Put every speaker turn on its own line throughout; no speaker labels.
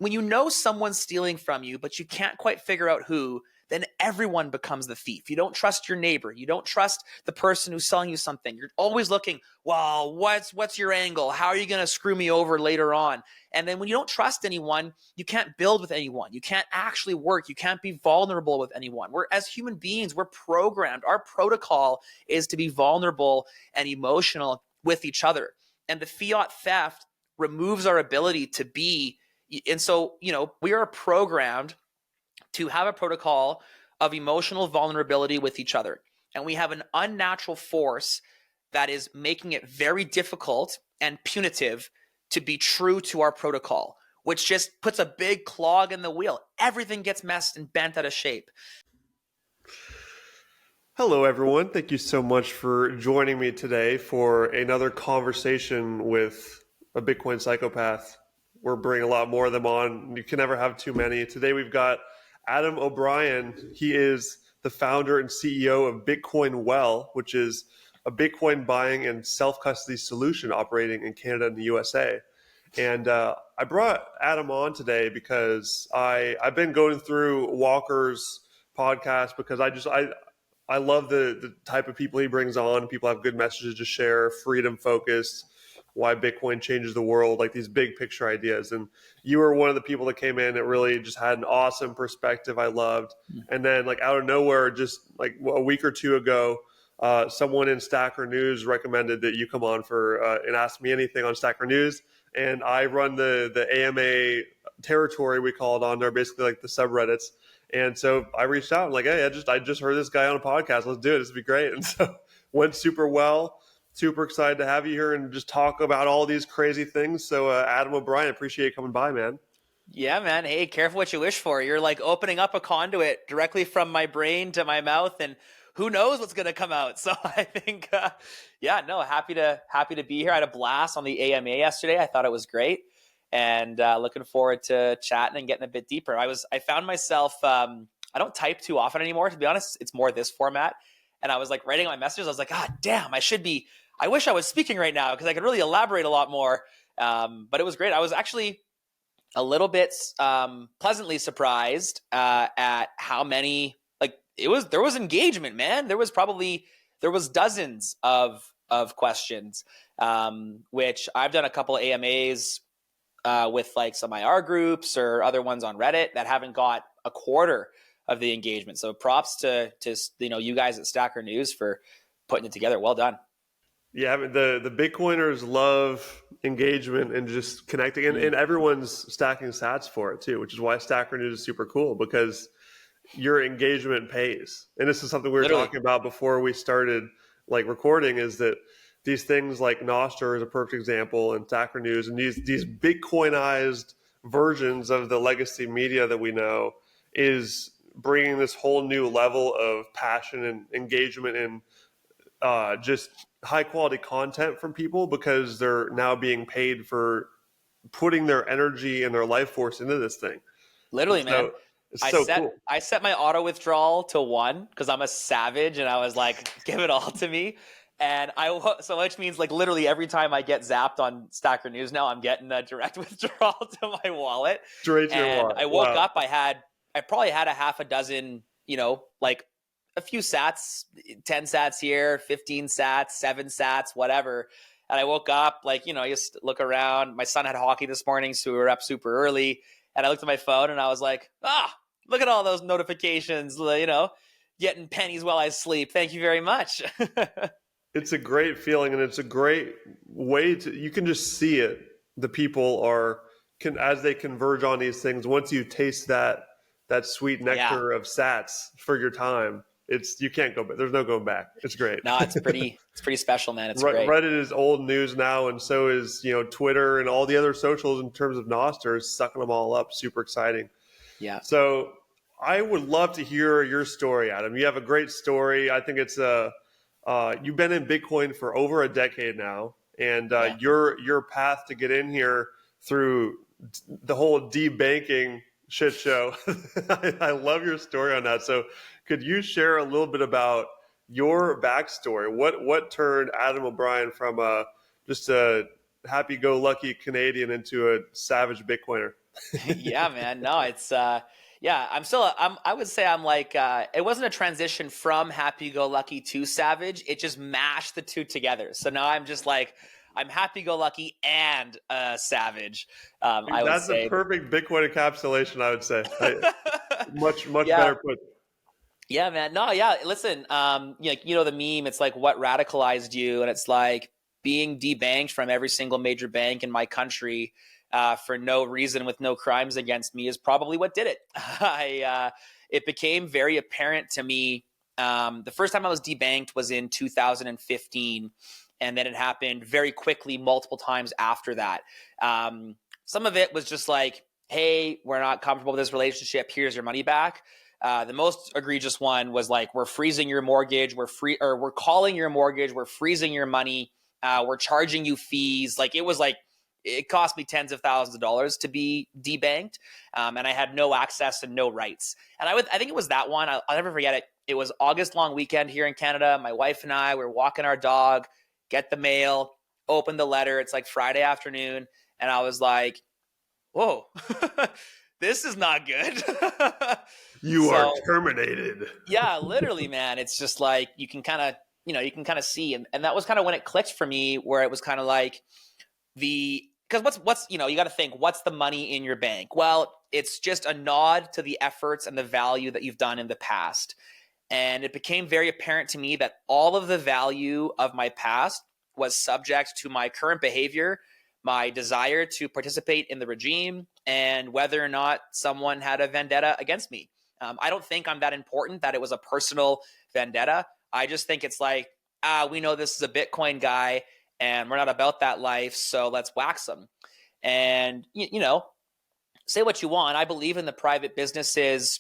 when you know someone's stealing from you, but you can't quite figure out who, then everyone becomes the thief. You don't trust your neighbor. You don't trust the person who's selling you something. You're always looking, well, what's your angle? How are you going to screw me over later on? And then when you don't trust anyone, you can't build with anyone. You can't actually work. You can't be vulnerable with anyone. As human beings, we're programmed. Our protocol is to be vulnerable and emotional with each other. And the fiat theft removes our ability to be. And so, we are programmed to have a protocol of emotional vulnerability with each other. And we have an unnatural force that is making it very difficult and punitive to be true to our protocol, which just puts a big clog in the wheel. Everything gets messed and bent out of shape.
Hello, everyone. Thank you so much for joining me today for another conversation with a Bitcoin psychopath. We're bringing a lot more of them on. You can never have too many. Today we've got Adam O'Brien. He is the founder and CEO of Bitcoin Well, which is a Bitcoin buying and self-custody solution operating in Canada and the USA. And I brought Adam on today because I've been going through Walker's podcast because I love the type of people he brings on. People have good messages to share, freedom focused, why Bitcoin changes the world, like these big picture ideas. And you were one of the people that came in that really just had an awesome perspective I loved. And then like out of nowhere, just like a week or two ago, someone in Stacker News recommended that you come on for and ask me anything on Stacker News. And I run the AMA territory, we call it, on there, basically like the subreddits. And so I reached out and like, hey, I just heard this guy on a podcast. Let's do it. This would be great. And so went super well. Super excited to have you here and just talk about all these crazy things. So Adam O'Brien, appreciate you coming by, man.
Yeah, man. Hey, careful what you wish for. You're like opening up a conduit directly from my brain to my mouth, and who knows what's going to come out. So I think, happy to be here. I had a blast on the AMA yesterday. I thought it was great, and looking forward to chatting and getting a bit deeper. I found myself, I don't type too often anymore, to be honest. It's more this format. And I was like writing my messages. I was like, damn, I wish I was speaking right now because I could really elaborate a lot more. But it was great. I was actually a little bit pleasantly surprised at how many, there was engagement, man. There was dozens of questions, which I've done a couple of AMAs with like some IR groups or other ones on Reddit that haven't got a quarter of the engagement. So props to you guys at Stacker News for putting it together. Well done.
Yeah, the Bitcoiners love engagement and just connecting, and everyone's stacking sats for it too, which is why Stacker News is super cool, because your engagement pays. And this is something we were talking about before we started like recording, is that these things like Nostr is a perfect example, and Stacker News, and these Bitcoinized versions of the legacy media that we know is bringing this whole new level of passion and engagement and just high quality content from people, because they're now being paid for putting their energy and their life force into this thing.
Literally, man.
Cool.
I set my auto withdrawal to 1 because I'm a savage, and I was like, give it all to me. And which means like literally every time I get zapped on Stacker News now, I'm getting a direct withdrawal to my wallet.
Straight to your wallet.
I woke up, I probably had a half a dozen, like a few sats, 10 sats here, 15 sats, 7 sats, whatever. And I woke up, just look around. My son had hockey this morning, so we were up super early. And I looked at my phone and I was like, look at all those notifications, getting pennies while I sleep. Thank you very much.
It's a great feeling, and it's a great way you can just see it. The people as they converge on these things, once you taste that sweet nectar of sats for your time, you can't go back. There's no going back. It's great.
No, it's pretty special, man. It's great.
Reddit is old news now, and so is Twitter and all the other socials in terms of Nostr is sucking them all up. Super exciting.
Yeah.
So I would love to hear your story, Adam. You have a great story. I think it's you've been in Bitcoin for over a decade now, and your path to get in here through the whole debanking shit show. I love your story on that. So could you share a little bit about your backstory? What turned Adam O'Brien from just a happy-go-lucky Canadian into a savage Bitcoiner?
Yeah, man. No, it's yeah, I would say I'm like it wasn't a transition from happy go lucky to savage. It just mashed the two together. So now I'm just like I'm happy go lucky and savage. I would
That's a
say.
perfect Bitcoin encapsulation, I would say. Much
Yeah.
better put.
Yeah, man. No, yeah. Listen, you know the meme. It's like what radicalized you, and it's like being debanked from every single major bank in my country for no reason, with no crimes against me, is probably what did it. It became very apparent to me. The first time I was debanked was in 2015, and then it happened very quickly, multiple times after that. Some of it was just like, "Hey, we're not comfortable with this relationship. Here's your money back." The most egregious one was like, we're freezing your mortgage, we're calling your mortgage, we're freezing your money, we're charging you fees. Like it was like, it cost me tens of thousands of dollars to be debanked, and I had no access and no rights. And I think it was that one. I'll never forget it. It was August long weekend here in Canada. My wife and I were walking our dog, get the mail, open the letter. It's like Friday afternoon, and I was like, whoa, this is not good.
You are
So
terminated.
yeah, literally, man. It's just like you can kind of see, and that was kind of when it clicked for me, where it was kind of like because what's you got to think, what's the money in your bank? Well, it's just a nod to the efforts and the value that you've done in the past. And it became very apparent to me that all of the value of my past was subject to my current behavior, my desire to participate in the regime, and whether or not someone had a vendetta against me. I don't think I'm that important that it was a personal vendetta. I just think it's like, we know this is a Bitcoin guy and we're not about that life, so let's wax them. And, say what you want. I believe in the private businesses,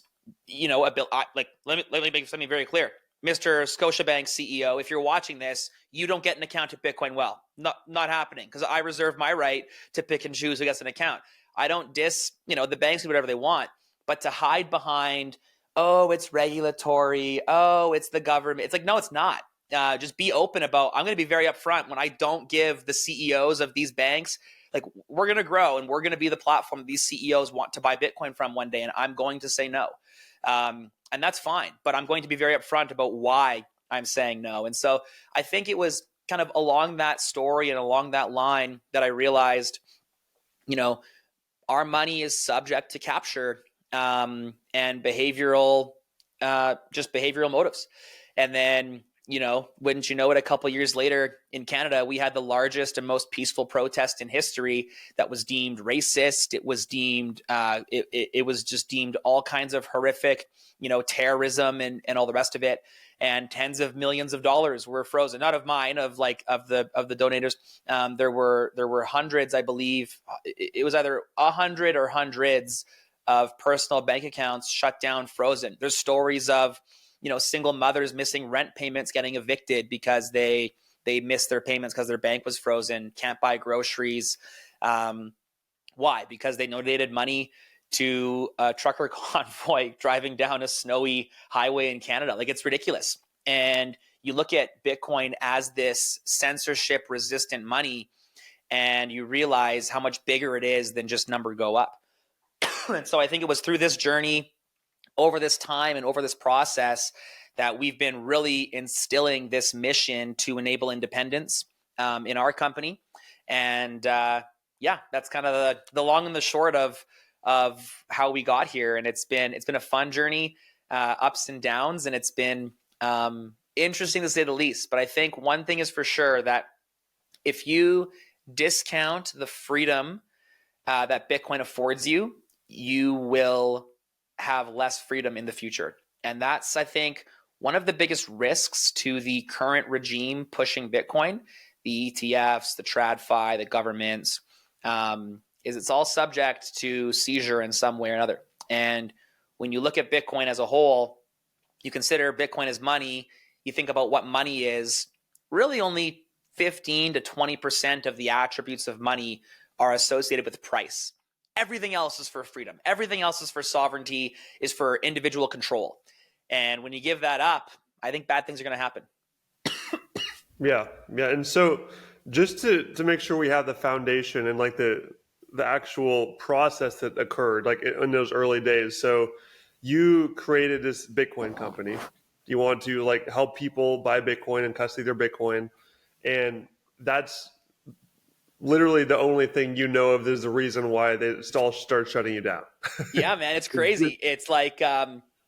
let me make something very clear. Mr. Scotiabank CEO, if you're watching this, you don't get an account at Bitcoin Well. Not happening, because I reserve my right to pick and choose who gets an account. I don't the banks do whatever they want, but to hide behind, oh, it's regulatory, oh, it's the government. It's like, no, it's not. Just be open about, I'm going to be very upfront when I don't give the CEOs of these banks, like, we're going to grow and we're going to be the platform that these CEOs want to buy Bitcoin from one day, and I'm going to say no. And that's fine, but I'm going to be very upfront about why I'm saying no. And so I think it was kind of along that story and along that line that I realized, our money is subject to capture, and behavioral motives. And then, wouldn't you know it, a couple of years later in Canada, we had the largest and most peaceful protest in history that was deemed racist. It was deemed, it was just deemed all kinds of horrific, terrorism and all the rest of it. And tens of millions of dollars were frozen, not of mine, of the donators. There were hundreds, I believe. It was either 100 or hundreds of personal bank accounts shut down, frozen. There's stories of, single mothers missing rent payments, getting evicted because they missed their payments because their bank was frozen, can't buy groceries. Why? Because they donated money to a trucker convoy driving down a snowy highway in Canada. Like, it's ridiculous. And you look at Bitcoin as this censorship resistant money, and you realize how much bigger it is than just number go up. And so I think it was through this journey, over this time and over this process, that we've been really instilling this mission to enable independence in our company. And that's kind of the long and the short of how we got here. And it's been a fun journey, ups and downs, and it's been interesting to say the least. But I think one thing is for sure, that if you discount the freedom that Bitcoin affords you, you will have less freedom in the future. And that's, I think, one of the biggest risks to the current regime pushing Bitcoin, the ETFs, the TradFi, the governments, is it's all subject to seizure in some way or another. And when you look at Bitcoin as a whole, you consider Bitcoin as money, you think about what money is, really only 15 to 20% of the attributes of money are associated with price. Everything else is for freedom. Everything else is for sovereignty, is for individual control. And when you give that up, I think bad things are going to happen.
Yeah. And so just to make sure we have the foundation and like the the actual process that occurred, like in those early days. So you created this Bitcoin company. You want to like help people buy Bitcoin and custody their Bitcoin, and that's literally the only thing you know of. There's the reason why they all start shutting you down.
Yeah, man, it's crazy. It's like,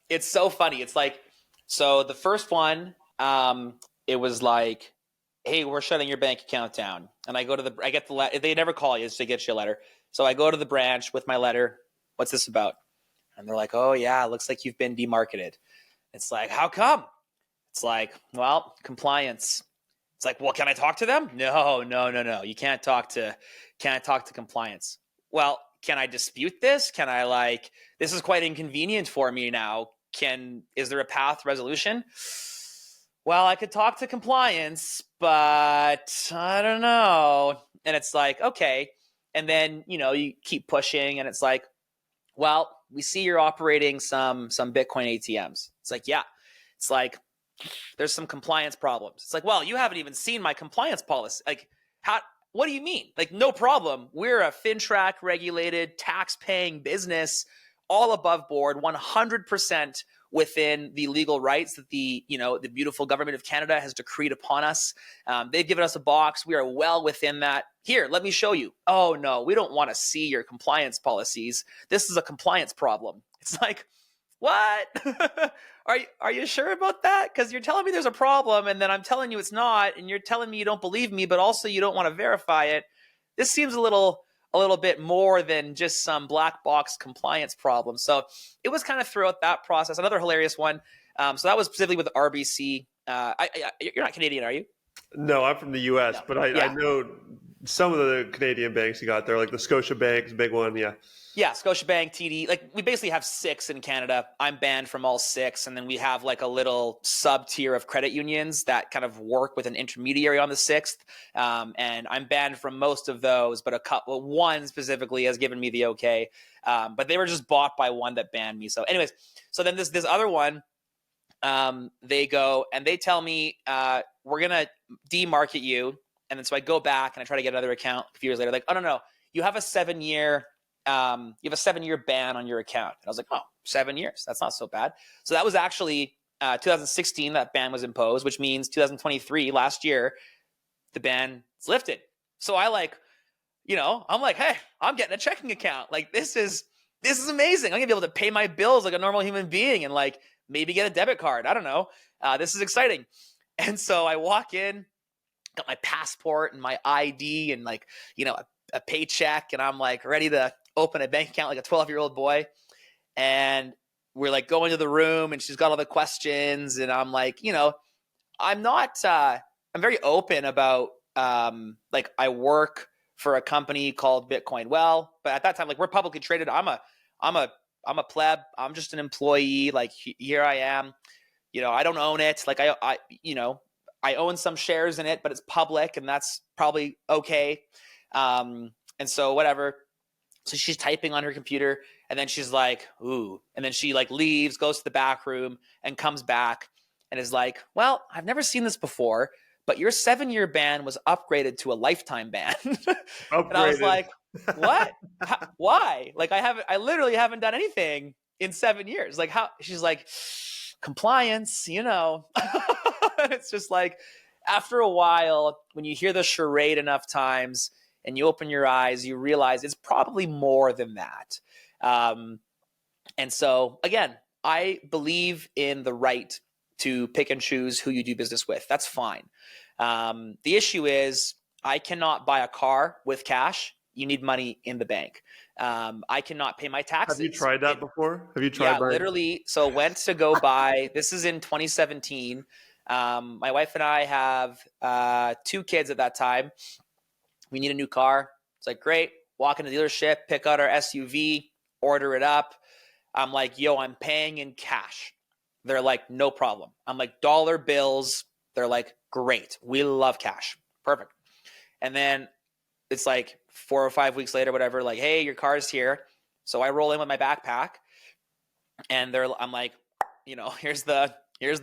it's so funny. It's like, so the first one, it was like, hey, we're shutting your bank account down. And I go to I get the letter. They never call you, so they get you a letter. So I go to the branch with my letter. What's this about? And they're like, oh yeah, it looks like you've been demarketed. It's like, how come? It's like, well, compliance. It's like, well, can I talk to them? No. You can't talk to compliance. Well, can I dispute this? Can I this is quite inconvenient for me now. Is there a path resolution? Well, I could talk to compliance, but I don't know. And it's like, okay. And then, you keep pushing and it's like, well, we see you're operating some Bitcoin ATMs. It's like, yeah. It's like, there's some compliance problems. It's like, well, you haven't even seen my compliance policy. Like, what do you mean? Like, no problem. We're a FinTrack regulated, tax-paying business, all above board, 100% within the legal rights that the beautiful government of Canada has decreed upon us. They've given us a box. We are well within that. Here, let me show you. Oh, no, we don't want to see your compliance policies. This is a compliance problem. It's like, what? Are you sure about that? Because you're telling me there's a problem, and then I'm telling you it's not, and you're telling me you don't believe me, but also you don't want to verify it. This seems a little bit more than just some black box compliance problem. So it was kind of throughout that process. Another hilarious one. So that was specifically with RBC. You're not Canadian, are you?
No, I'm from the U.S., but I know some of the Canadian banks you got there, like the Scotia Bank's a big one. Yeah.
Yeah, Scotiabank, TD. Like, we basically have 6 in Canada. I'm banned from all 6. And then we have like a little sub tier of credit unions that kind of work with an intermediary on the 6th. And I'm banned from most of those, but one specifically has given me the okay. But they were just bought by one that banned me. So anyways, so then this other one, they go and they tell me, we're going to demarket you. And then so I go back and I try to get another account a few years later. Like, oh, no, you have a 7-year ban on your account. And I was like, oh, 7 years. That's not so bad. So that was actually 2016 that ban was imposed, which means 2023, last year, the ban is lifted. So I'm like, hey, I'm getting a checking account. Like, this is amazing. I'm gonna be able to pay my bills like a normal human being and like maybe get a debit card. I don't know. This is exciting. And so I walk in, got my passport and my ID and like, a paycheck, and I'm like ready to open a bank account like a 12-year-old boy. And we're like going to the room and she's got all the questions. And I'm like, I'm very open about, like, I work for a company called Bitcoin Well, but at that time, like, we're publicly traded. I'm a pleb. I'm just an employee. Like, here I am, I don't own it. Like I own some shares in it, but it's public and that's probably okay. And so whatever. So she's typing on her computer and then she's like, ooh. And then she like leaves, goes to the back room and comes back and is like, well, I've never seen this before, but your 7-year ban was upgraded to a lifetime ban. And I was like, what? Why? Like, I literally haven't done anything in 7 years. Like, how? She's like, compliance, It's just like, after a while, when you hear the charade enough times and you open your eyes, you realize it's probably more than that. And so, again, I believe in the right to pick and choose who you do business with. That's fine. The issue is I cannot buy a car with cash. You need money in the bank. I cannot pay my taxes.
Have you tried that before? Have you tried?
Yeah, literally. So went to go buy, this is in 2017. My wife and I have 2 kids at that time. We need a new car. It's like, great. Walk into the dealership, pick out our SUV, order it up. I'm like, yo, I'm paying in cash. They're like, no problem. I'm like, dollar bills. They're like, great. We love cash. Perfect. And then it's like 4 or 5 weeks later, whatever, like, hey, your car's here. So I roll in with my backpack and I'm like, here's the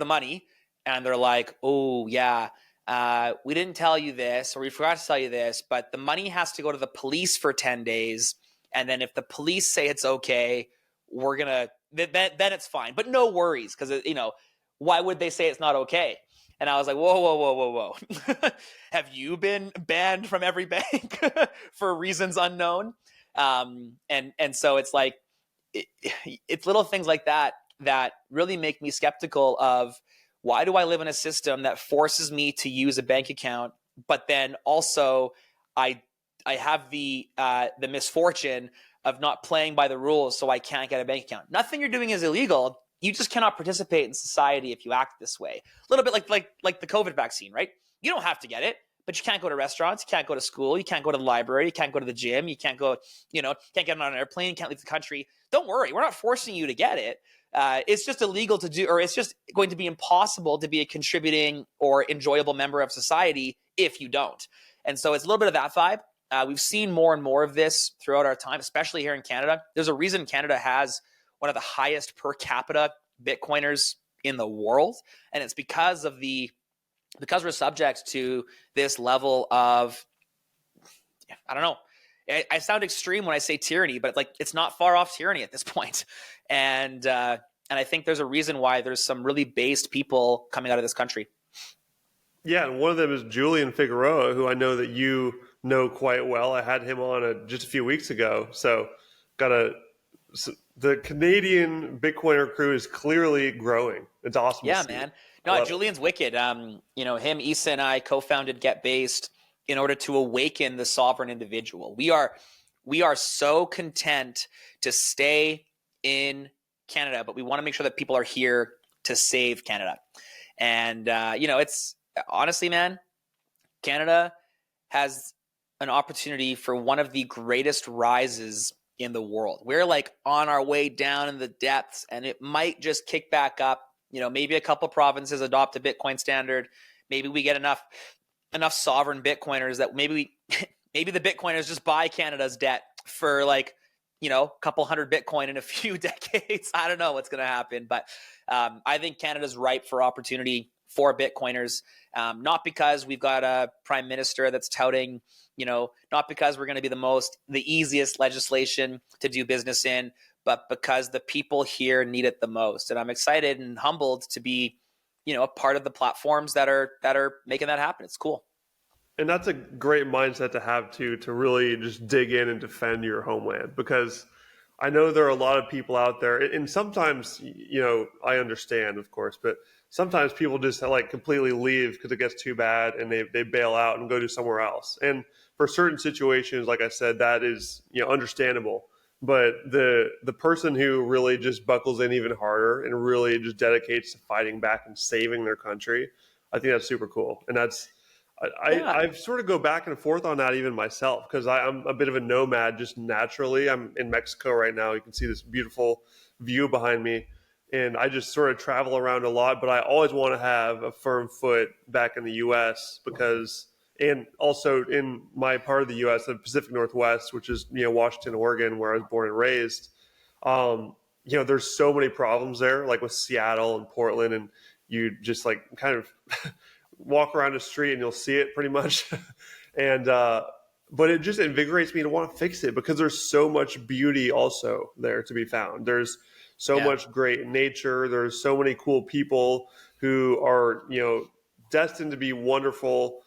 money. And they're like, oh yeah, we didn't tell you this, or we forgot to tell you this, but the money has to go to the police for 10 days. And then if the police say it's okay, we're going to, then it's fine. But no worries, because, why would they say it's not okay? And I was like, whoa, whoa, whoa, whoa, whoa. Have you been banned from every bank for reasons unknown? And so it's like, it's little things like that that really make me skeptical of, why do I live in a system that forces me to use a bank account, but then also I have the misfortune of not playing by the rules, so I can't get a bank account. Nothing you're doing is illegal. You just cannot participate in society if you act this way. A little bit like the COVID vaccine, right? You don't have to get it, but you can't go to restaurants, you can't go to school, you can't go to the library, you can't go to the gym, you can't go, can't get on an airplane, you can't leave the country. Don't worry, we're not forcing you to get it. It's just illegal to do, or it's just going to be impossible to be a contributing or enjoyable member of society if you don't. And so it's a little bit of that vibe. We've seen more and more of this throughout our time, especially here in Canada. There's a reason Canada has one of the highest per capita Bitcoiners in the world. And it's because we're subject to this level of, I don't know, I sound extreme when I say tyranny, but it's not far off tyranny at this point. And I think there's a reason why there's some really based people coming out of this country.
Yeah, and one of them is Julian Figueroa, who I know that you know quite well. I had him on just a fefew weeks ago. So the Canadian Bitcoiner crew is clearly growing. It's awesome.
Yeah, man. No, Julian's wicked. Him, Issa, and I co-founded Get Based in order to awaken the sovereign individual. We are so content to stay in Canada, but we want to make sure that people are here to save Canada. And it's honestly, man, Canada has an opportunity for one of the greatest rises in the world. We're on our way down in the depths, and it might just kick back up. Maybe a couple provinces adopt a Bitcoin standard. Maybe we get enough sovereign Bitcoiners that maybe the Bitcoiners just buy Canada's debt for a couple hundred Bitcoin in a few decades. I don't know what's going to happen, but I think Canada's ripe for opportunity for Bitcoiners, not because we've got a prime minister that's touting, not because we're going to be the easiest legislation to do business in, but because the people here need it the most. And I'm excited and humbled to be, a part of the platforms that are making that happen. It's cool.
And that's a great mindset to have too, to really just dig in and defend your homeland, because I know there are a lot of people out there, and sometimes, I understand, of course, but sometimes people just completely leave because it gets too bad and they bail out and go do somewhere else. And for certain situations, like I said, that is, understandable. But the person who really just buckles in even harder and really just dedicates to fighting back and saving their country, I think that's super cool. And that's, I sort of go back and forth on that even myself, because I'm a bit of a nomad just naturally. I'm in Mexico right now. You can see this beautiful view behind me. And I just sort of travel around a lot, but I always want to have a firm foot back in the U.S. and also in my part of the U.S., the Pacific Northwest, which is, Washington, Oregon, where I was born and raised. There's so many problems there, like with Seattle and Portland, and you just kind of walk around the street and you'll see it pretty much. And, but it just invigorates me to want to fix it, because there's so much beauty also there to be found. There's so much great nature. There's so many cool people who are, destined to be wonderful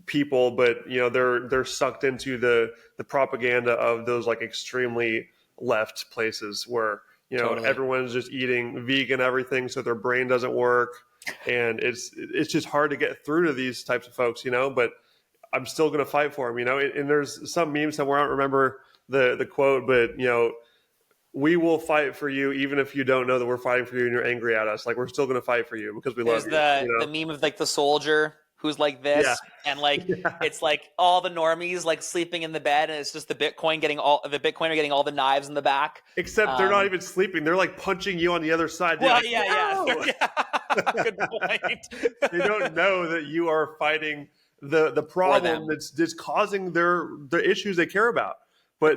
people, but they're sucked into the propaganda of those extremely left places where totally. Everyone's just eating vegan everything, so their brain doesn't work, and it's just hard to get through to these types of folks, but I'm still going to fight for them, and there's some meme somewhere, I don't remember the quote, but we will fight for you even if you don't know that we're fighting for you and you're angry at us. We're still going to fight for you because we love you.
The meme of the soldier who's like this, and it's all the normies sleeping in the bed, and it's just the Bitcoiner getting all the knives in the back.
Except they're not even sleeping; they're punching you on the other side.
Well,
no!
Good point.
They don't know that you are fighting the problem that's causing the issues they care about. But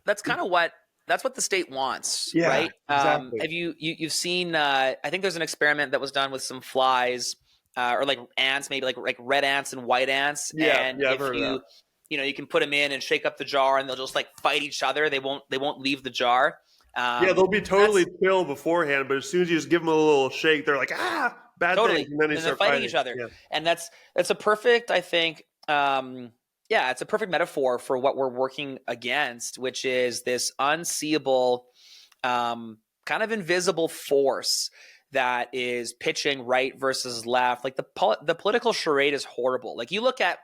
that's kind of that's what the state wants, right?
Exactly.
Have you've seen? I think there's an experiment that was done with some flies. or like ants, maybe like red ants and white ants.
Yeah,
And
yeah, I've
if
heard of that.
you can put them in and shake up the jar, and they'll just like fight each other. They won't leave the jar.
Yeah, they'll be
That's
totally chill beforehand, but as soon as you just give them a little shake, they're like, ah, bad things,
totally,
and then they
and they're
start
fighting
fighting.
each other.
Yeah.
And that's a perfect, I think. Yeah, it's a perfect metaphor for what we're working against, which is this unseeable, kind of invisible force that is pitching right versus left. Like the political charade is horrible. Like you look at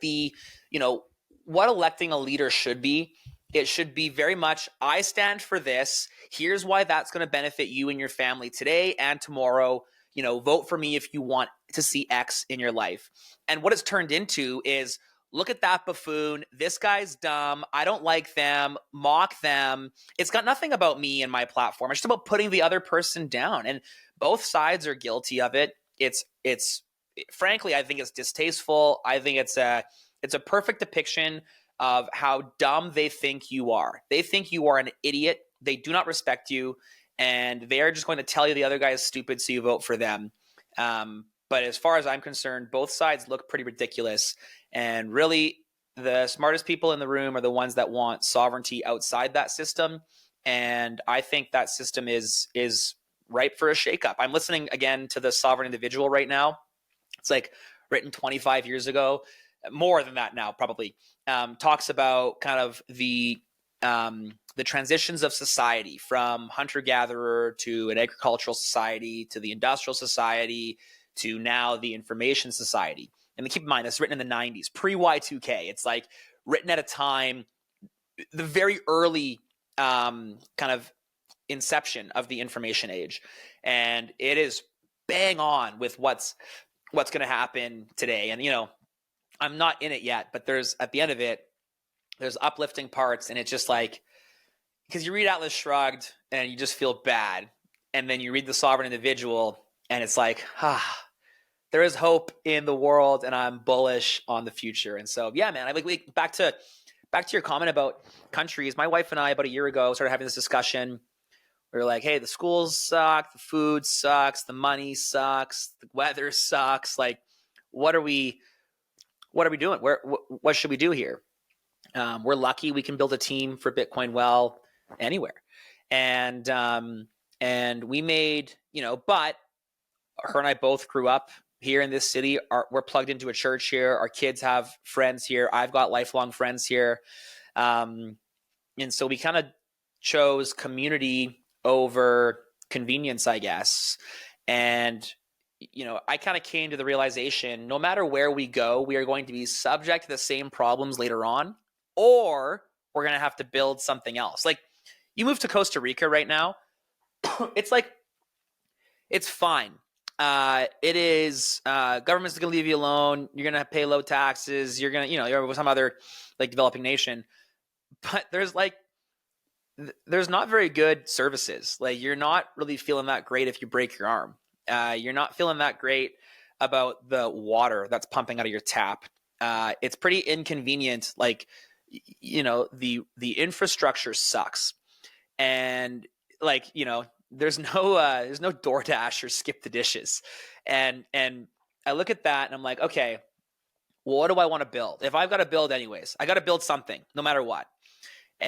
the, what electing a leader should be. It should be very much, I stand for this. Here's why that's going to benefit you and your family today and tomorrow. Vote for me if you want to see X in your life. And what it's turned into is, look at that buffoon. This guy's dumb. I don't like them. Mock them. It's got nothing about me and my platform. It's just about putting the other person down. And both sides are guilty of it. It's frankly, I think it's distasteful. I think it's a perfect depiction of how dumb they think you are. They think you are an idiot. They do not respect you, and they are just going to tell you the other guy is stupid, so you vote for them. But as far as I'm concerned, both sides look pretty ridiculous. And really, the smartest people in the room are the ones that want sovereignty outside that system. And I think that system is ripe for a shakeup. I'm listening again to the Sovereign Individual right now. It's like written 25 years ago, more than that now probably. Talks about kind of the transitions of society from hunter-gatherer to an agricultural society to the industrial society to now the information society. And keep in mind, it's written in the 90s, pre-Y2K. It's like written at a time, the very early kind of inception of the information age. And it is bang on with what's going to happen today. And, I'm not in it yet, but there's, at the end of it, there's uplifting parts. And it's just like, because you read Atlas Shrugged and you just feel bad. And then you read The Sovereign Individual and it's like, there is hope in the world and I'm bullish on the future. And so, yeah, man, back to your comment about countries. My wife and I, about a year ago, started having this discussion. We were like, hey, the schools suck, the food sucks, the money sucks, the weather sucks. Like, what are we doing? What should we do here? We're lucky we can build a team for Bitcoin well anywhere. And we made, but her and I both grew up here in this city. We're plugged into a church here. Our kids have friends here. I've got lifelong friends here. And so we kind of chose community over convenience, I guess. And, I kind of came to the realization, no matter where we go, we are going to be subject to the same problems later on, or we're going to have to build something else. Like, you move to Costa Rica right now, it's like, it's fine. It is, government's going to leave you alone. You're going to pay low taxes. You're going to, you're with some other like developing nation, but there's not very good services. Like, you're not really feeling that great if you break your arm. You're not feeling that great about the water that's pumping out of your tap. It's pretty inconvenient. Like, the infrastructure sucks. And like, there's no DoorDash or skip the dishes. And I look at that and I'm like, okay, well, what do I want to build? If I've got to build anyways, I got to build something no matter what. Do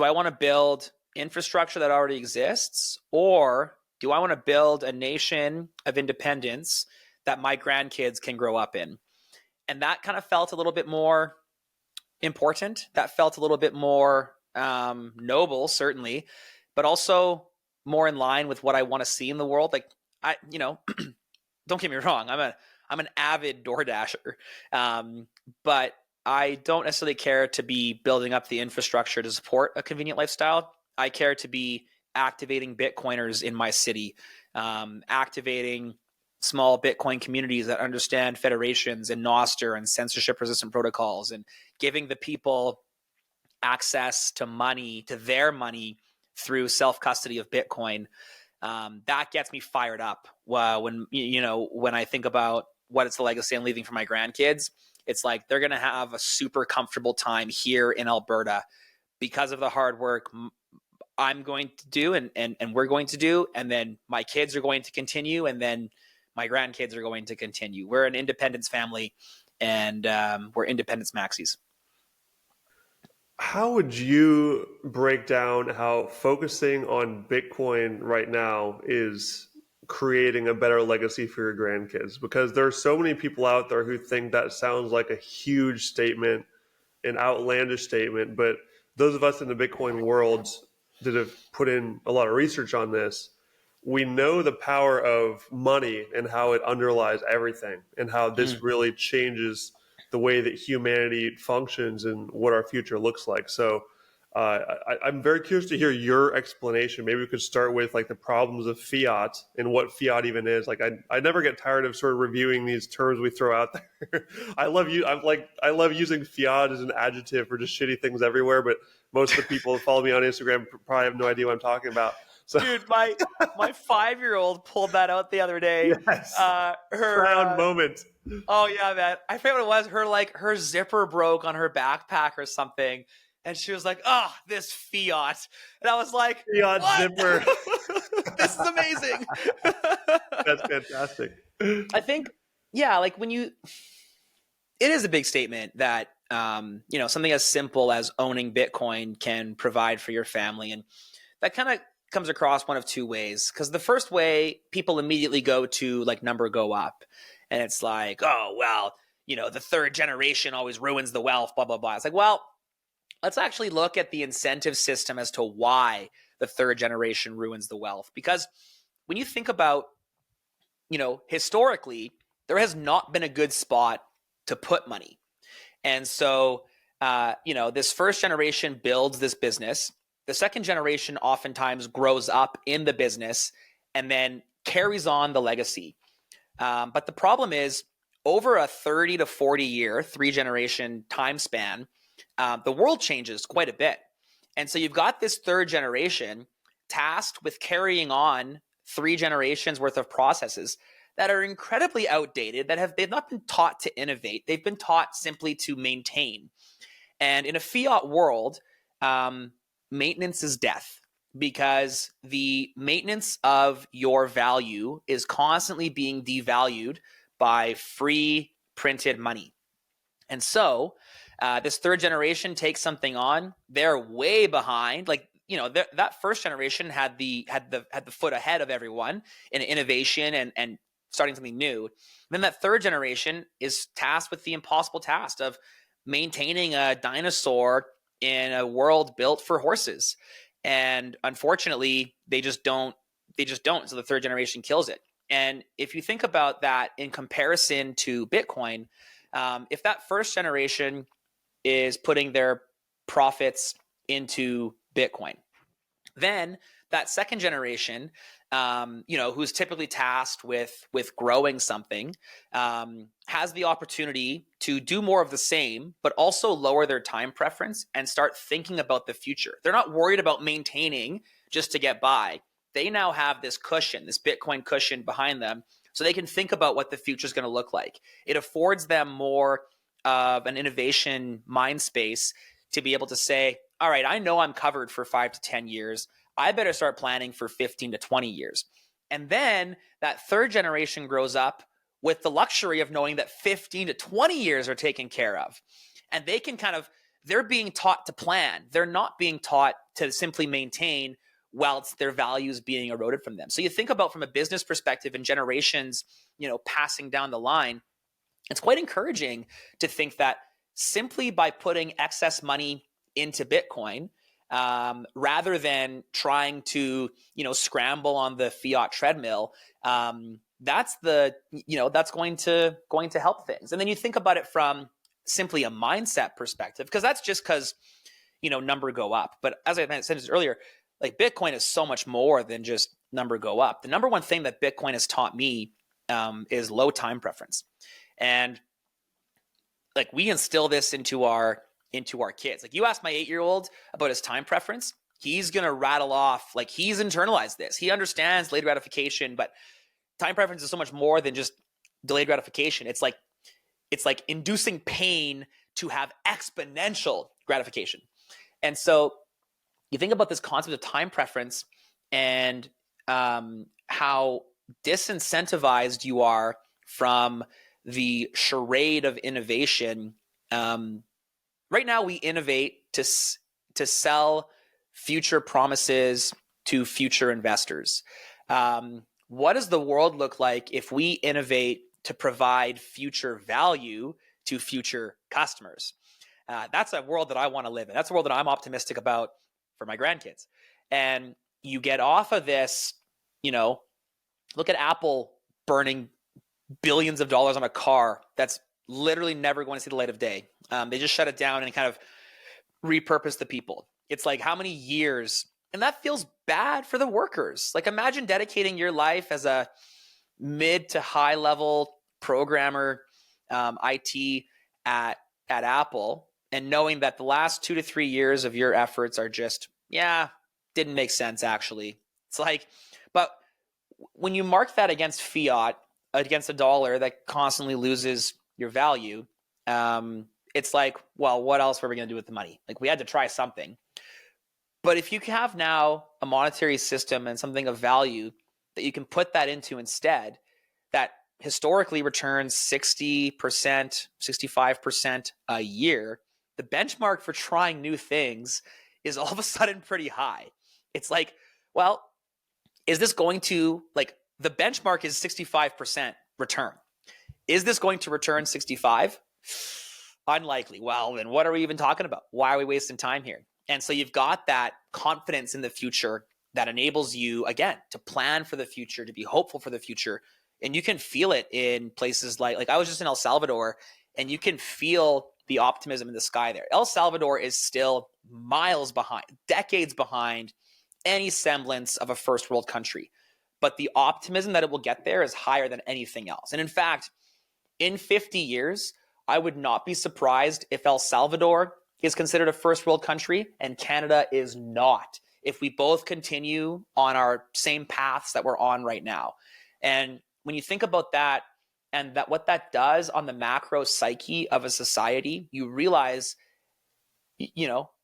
I want to build infrastructure that already exists, or do I want to build a nation of independence that my grandkids can grow up in? And that kind of felt a little bit more important. That felt a little bit more noble, certainly, but also more in line with what I want to see in the world. Like, don't get me wrong, I'm an avid DoorDasher, but I don't necessarily care to be building up the infrastructure to support a convenient lifestyle. I care to be activating Bitcoiners in my city, activating small Bitcoin communities that understand federations and Nostr and censorship-resistant protocols, and giving the people access to money, to their money, through self-custody of Bitcoin. That gets me fired up when I think about what it's the legacy I'm leaving for my grandkids. It's like they're going to have a super comfortable time here in Alberta because of the hard work I'm going to do and we're going to do. And then my kids are going to continue. And then my grandkids are going to continue. We're an independence family, and we're independence maxis.
How would you break down how focusing on Bitcoin right now is creating a better legacy for your grandkids? Because there are so many people out there who think that sounds like a huge statement, an outlandish statement, but those of us in the Bitcoin world that have put in a lot of research on this, we know the power of money and how it underlies everything, and how this really changes the way that humanity functions and what our future looks like. So I'm very curious to hear your explanation. Maybe we could start with like the problems of fiat and what fiat even is. Like I never get tired of sort of reviewing these terms we throw out there. I love using fiat as an adjective for just shitty things everywhere, but most of the people that follow me on Instagram probably have no idea what I'm talking about. So,
dude, my 5-year-old pulled that out the other day.
Yes, proud moment.
Oh yeah, man. I forget what it was. Her zipper broke on her backpack or something. And she was like, "Oh, this Fiat." And I was like,
Fiat
what?
zipper.
This is amazing.
That's fantastic.
I think, yeah, like it is a big statement that, something as simple as owning Bitcoin can provide for your family. And that kind of comes across one of two ways. Because the first way, people immediately go to like number go up. And it's like, oh, well, the third generation always ruins the wealth, blah, blah, blah. It's like, well, let's actually look at the incentive system as to why the third generation ruins the wealth. Because when you think about, historically, there has not been a good spot to put money. And so, this first generation builds this business. The second generation oftentimes grows up in the business and then carries on the legacy. But the problem is, over a 30 to 40 year, 3-generation time span, the world changes quite a bit. And so you've got this third generation tasked with carrying on 3 generations worth of processes that are incredibly outdated, they've not been taught to innovate. They've been taught simply to maintain. And in a fiat world, maintenance is death, because the maintenance of your value is constantly being devalued by free printed money. And so this third generation takes something on. They're way behind. Like, that first generation had the foot ahead of everyone in innovation and starting something new. And then that third generation is tasked with the impossible task of maintaining a dinosaur in a world built for horses. And unfortunately, they just don't. So the third generation kills it. And if you think about that in comparison to Bitcoin, if that first generation is putting their profits into Bitcoin, then that second generation, who's typically tasked with growing something, has the opportunity to do more of the same, but also lower their time preference and start thinking about the future. They're not worried about maintaining just to get by. They now have this cushion, this Bitcoin cushion behind them, so they can think about what the future is going to look like. It affords them more of an innovation mind space to be able to say, all right, I know I'm covered for 5 to 10 years. I better start planning for 15 to 20 years. And then that third generation grows up with the luxury of knowing that 15 to 20 years are taken care of. And they can they're being taught to plan. They're not being taught to simply maintain whilst their values being eroded from them. So you think about from a business perspective and generations, passing down the line, it's quite encouraging to think that simply by putting excess money into Bitcoin, rather than trying to, scramble on the fiat treadmill, that's going to help things. And then you think about it from simply a mindset perspective, because that's just because, number go up. But as I said earlier, like Bitcoin is so much more than just number go up. The number one thing that Bitcoin has taught me is low time preference. And like we instill this into our kids. Like you ask my 8-year-old about his time preference, he's going to rattle off, like he's internalized this. He understands delayed gratification, but time preference is so much more than just delayed gratification. It's like inducing pain to have exponential gratification. And so you think about this concept of time preference and how disincentivized you are from the charade of innovation. Right now, we innovate to sell future promises to future investors. What does the world look like if we innovate to provide future value to future customers? That's a world that I want to live in. That's a world that I'm optimistic about for my grandkids. And you get off of this, look at Apple burning billions of dollars on a car that's literally never going to see the light of day. They just shut it down and kind of repurpose the people. It's like, how many years? And that feels bad for the workers. Like, imagine dedicating your life as a mid to high level programmer, IT at Apple, and knowing that the last 2 to 3 years of your efforts are just, didn't make sense actually. It's like, but when you mark that against fiat, against a dollar that constantly loses your value, it's like, well, what else were we going to do with the money? Like, we had to try something. But if you have now a monetary system and something of value that you can put that into instead, that historically returns 60%, 65% a year, the benchmark for trying new things is all of a sudden pretty high. It's like, well, is this going to, like, the benchmark is 65% return. Is this going to return 65? Unlikely. Well, then what are we even talking about? Why are we wasting time here? And so you've got that confidence in the future that enables you, again, to plan for the future, to be hopeful for the future. And you can feel it in places like I was just in El Salvador, and you can feel the optimism in the sky there. El Salvador is still miles behind, decades behind any semblance of a first world country. But the optimism that it will get there is higher than anything else. And in fact, in 50 years, I would not be surprised if El Salvador is considered a first world country and Canada is not, if we both continue on our same paths that we're on right now. And when you think about that and that what that does on the macro psyche of a society, you realize,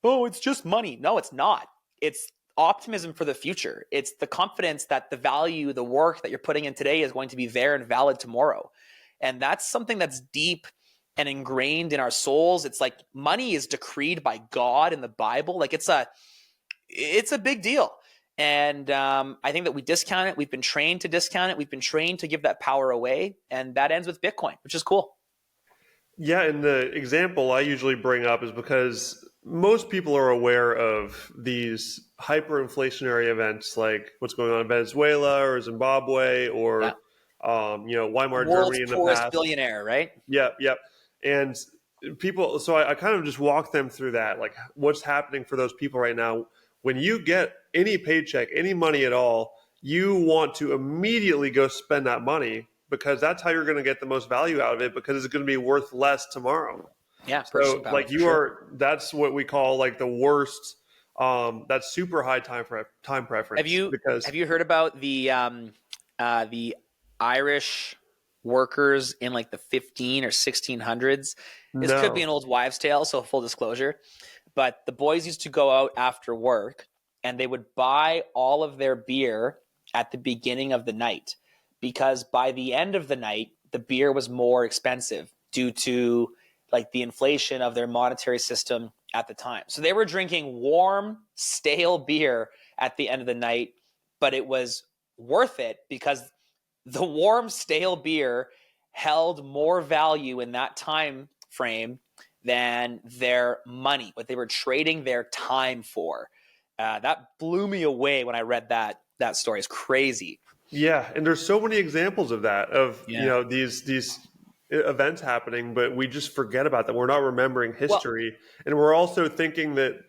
oh, it's just money. No, it's not. It's optimism for the future. It's the confidence that the value, the work that you're putting in today is going to be there and valid tomorrow. And that's something that's deep and ingrained in our souls. It's like money is decreed by God in the Bible. Like, it's a big deal. And I think that we discount it. We've been trained to discount it. We've been trained to give that power away. And that ends with Bitcoin, which is cool.
Yeah, and the example I usually bring up is because most people are aware of these hyperinflationary events like what's going on in Venezuela or Zimbabwe or Weimar
World's
Germany in the
poorest
past.
billionaire, right?
Yep. And people, so I kind of just walk them through that, like what's happening for those people right now. When you get any paycheck, any money at all, you want to immediately go spend that money because that's how you're going to get the most value out of it, because it's going to be worth less tomorrow.
Yeah.
So like that's what we call like the worst. That's super high time preference.
Have you heard about the Irish workers in like the 15 or 1600s? This could be an old wives' tale, so full disclosure. But the boys used to go out after work and they would buy all of their beer at the beginning of the night, because by the end of the night, the beer was more expensive due to like the inflation of their monetary system at the time. So they were drinking warm, stale beer at the end of the night, but it was worth it because the warm, stale beer held more value in that time frame than their money, what they were trading their time for. That blew me away when I read that story. It's crazy.
Yeah, and there's so many examples of that, of these events happening, but we just forget about them. We're not remembering history, and we're also thinking that,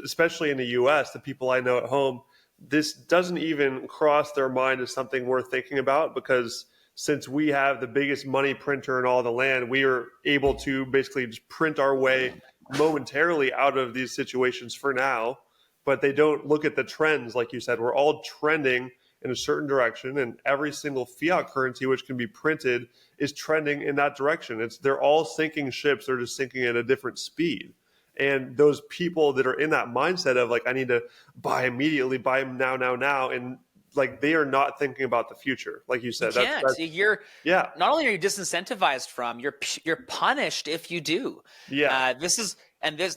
especially in the U.S., the people I know at home, this doesn't even cross their mind as something worth thinking about, because since we have the biggest money printer in all the land, we are able to basically just print our way momentarily out of these situations for now. But they don't look at the trends. Like you said, we're all trending in a certain direction, and every single fiat currency which can be printed is trending in that direction. They're all sinking ships. They're just sinking at a different speed. And those people that are in that mindset of like, I need to buy immediately, buy now, and like they are not thinking about the future. Like you
You
said,
can't. You're
yeah,
not only are you disincentivized from, you're punished if you do.
yeah,
This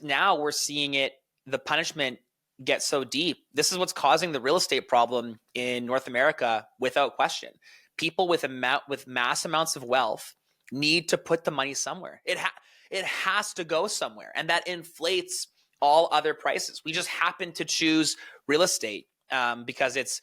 now we're seeing it. The punishment get so deep. This is what's causing the real estate problem in North America, without question. People with mass amounts of wealth need to put the money somewhere. It has to go somewhere, and that inflates all other prices. We just happen to choose real estate because it's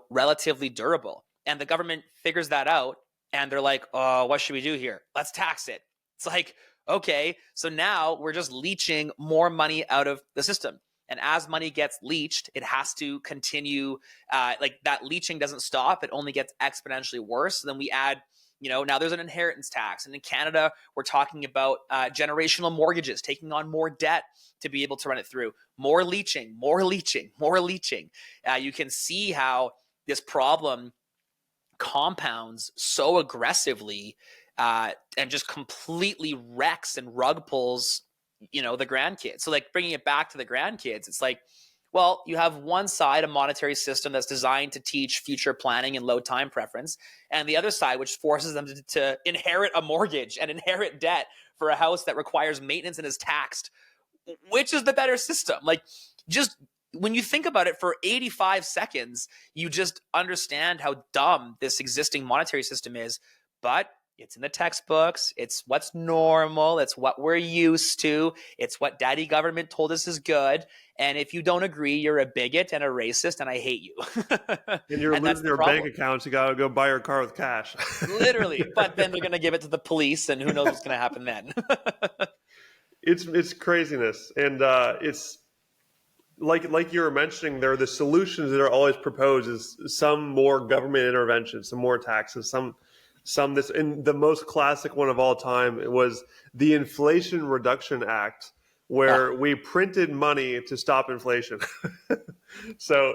relatively durable, and the government figures that out, and they're like, "Oh, what should we do here? Let's tax it." It's like, okay, so now we're just leeching more money out of the system. And as money gets leached, it has to continue. Like that leaching doesn't stop; it only gets exponentially worse. And then we add, now there's an inheritance tax, and in Canada, we're talking about generational mortgages, taking on more debt to be able to run it through. More leaching, more leaching, more leaching. You can see how this problem compounds so aggressively and just completely wrecks and rug pulls the grandkids. So like bringing it back to the grandkids, it's like, well, you have one side, a monetary system that's designed to teach future planning and low time preference, and the other side which forces them to inherit a mortgage and inherit debt for a house that requires maintenance and is taxed. Which is the better system? Like, just when you think about it for 85 seconds, you just understand how dumb this existing monetary system is. But it's in the textbooks. It's what's normal. It's what we're used to. It's what daddy government told us is good. And if you don't agree, you're a bigot and a racist, and I hate you.
and you're losing your bank accounts. You got to go buy your car with cash.
Literally. But then they're going to give it to the police, and who knows what's going to happen then.
It's craziness, and it's like you were mentioning there. The solutions that are always proposed is some more government intervention, some more taxes, some this. And the most classic one of all time was the Inflation Reduction Act, where we printed money to stop inflation. So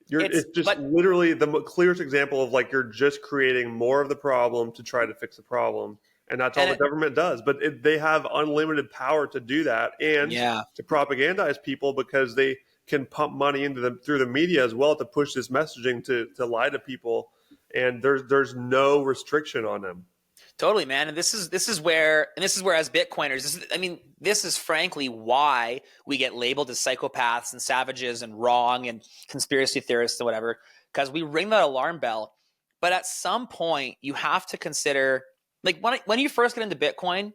it's just literally the clearest example of like you're just creating more of the problem to try to fix the problem. And that's all the government does. But they have unlimited power to do that and to propagandize people because they can pump money into them through the media as well to push this messaging to lie to people. And there's no restriction on them.
Totally, man. And this is where as Bitcoiners, this is frankly why we get labeled as psychopaths and savages and wrong and conspiracy theorists and whatever, because we ring that alarm bell. But at some point, you have to consider, like when you first get into Bitcoin,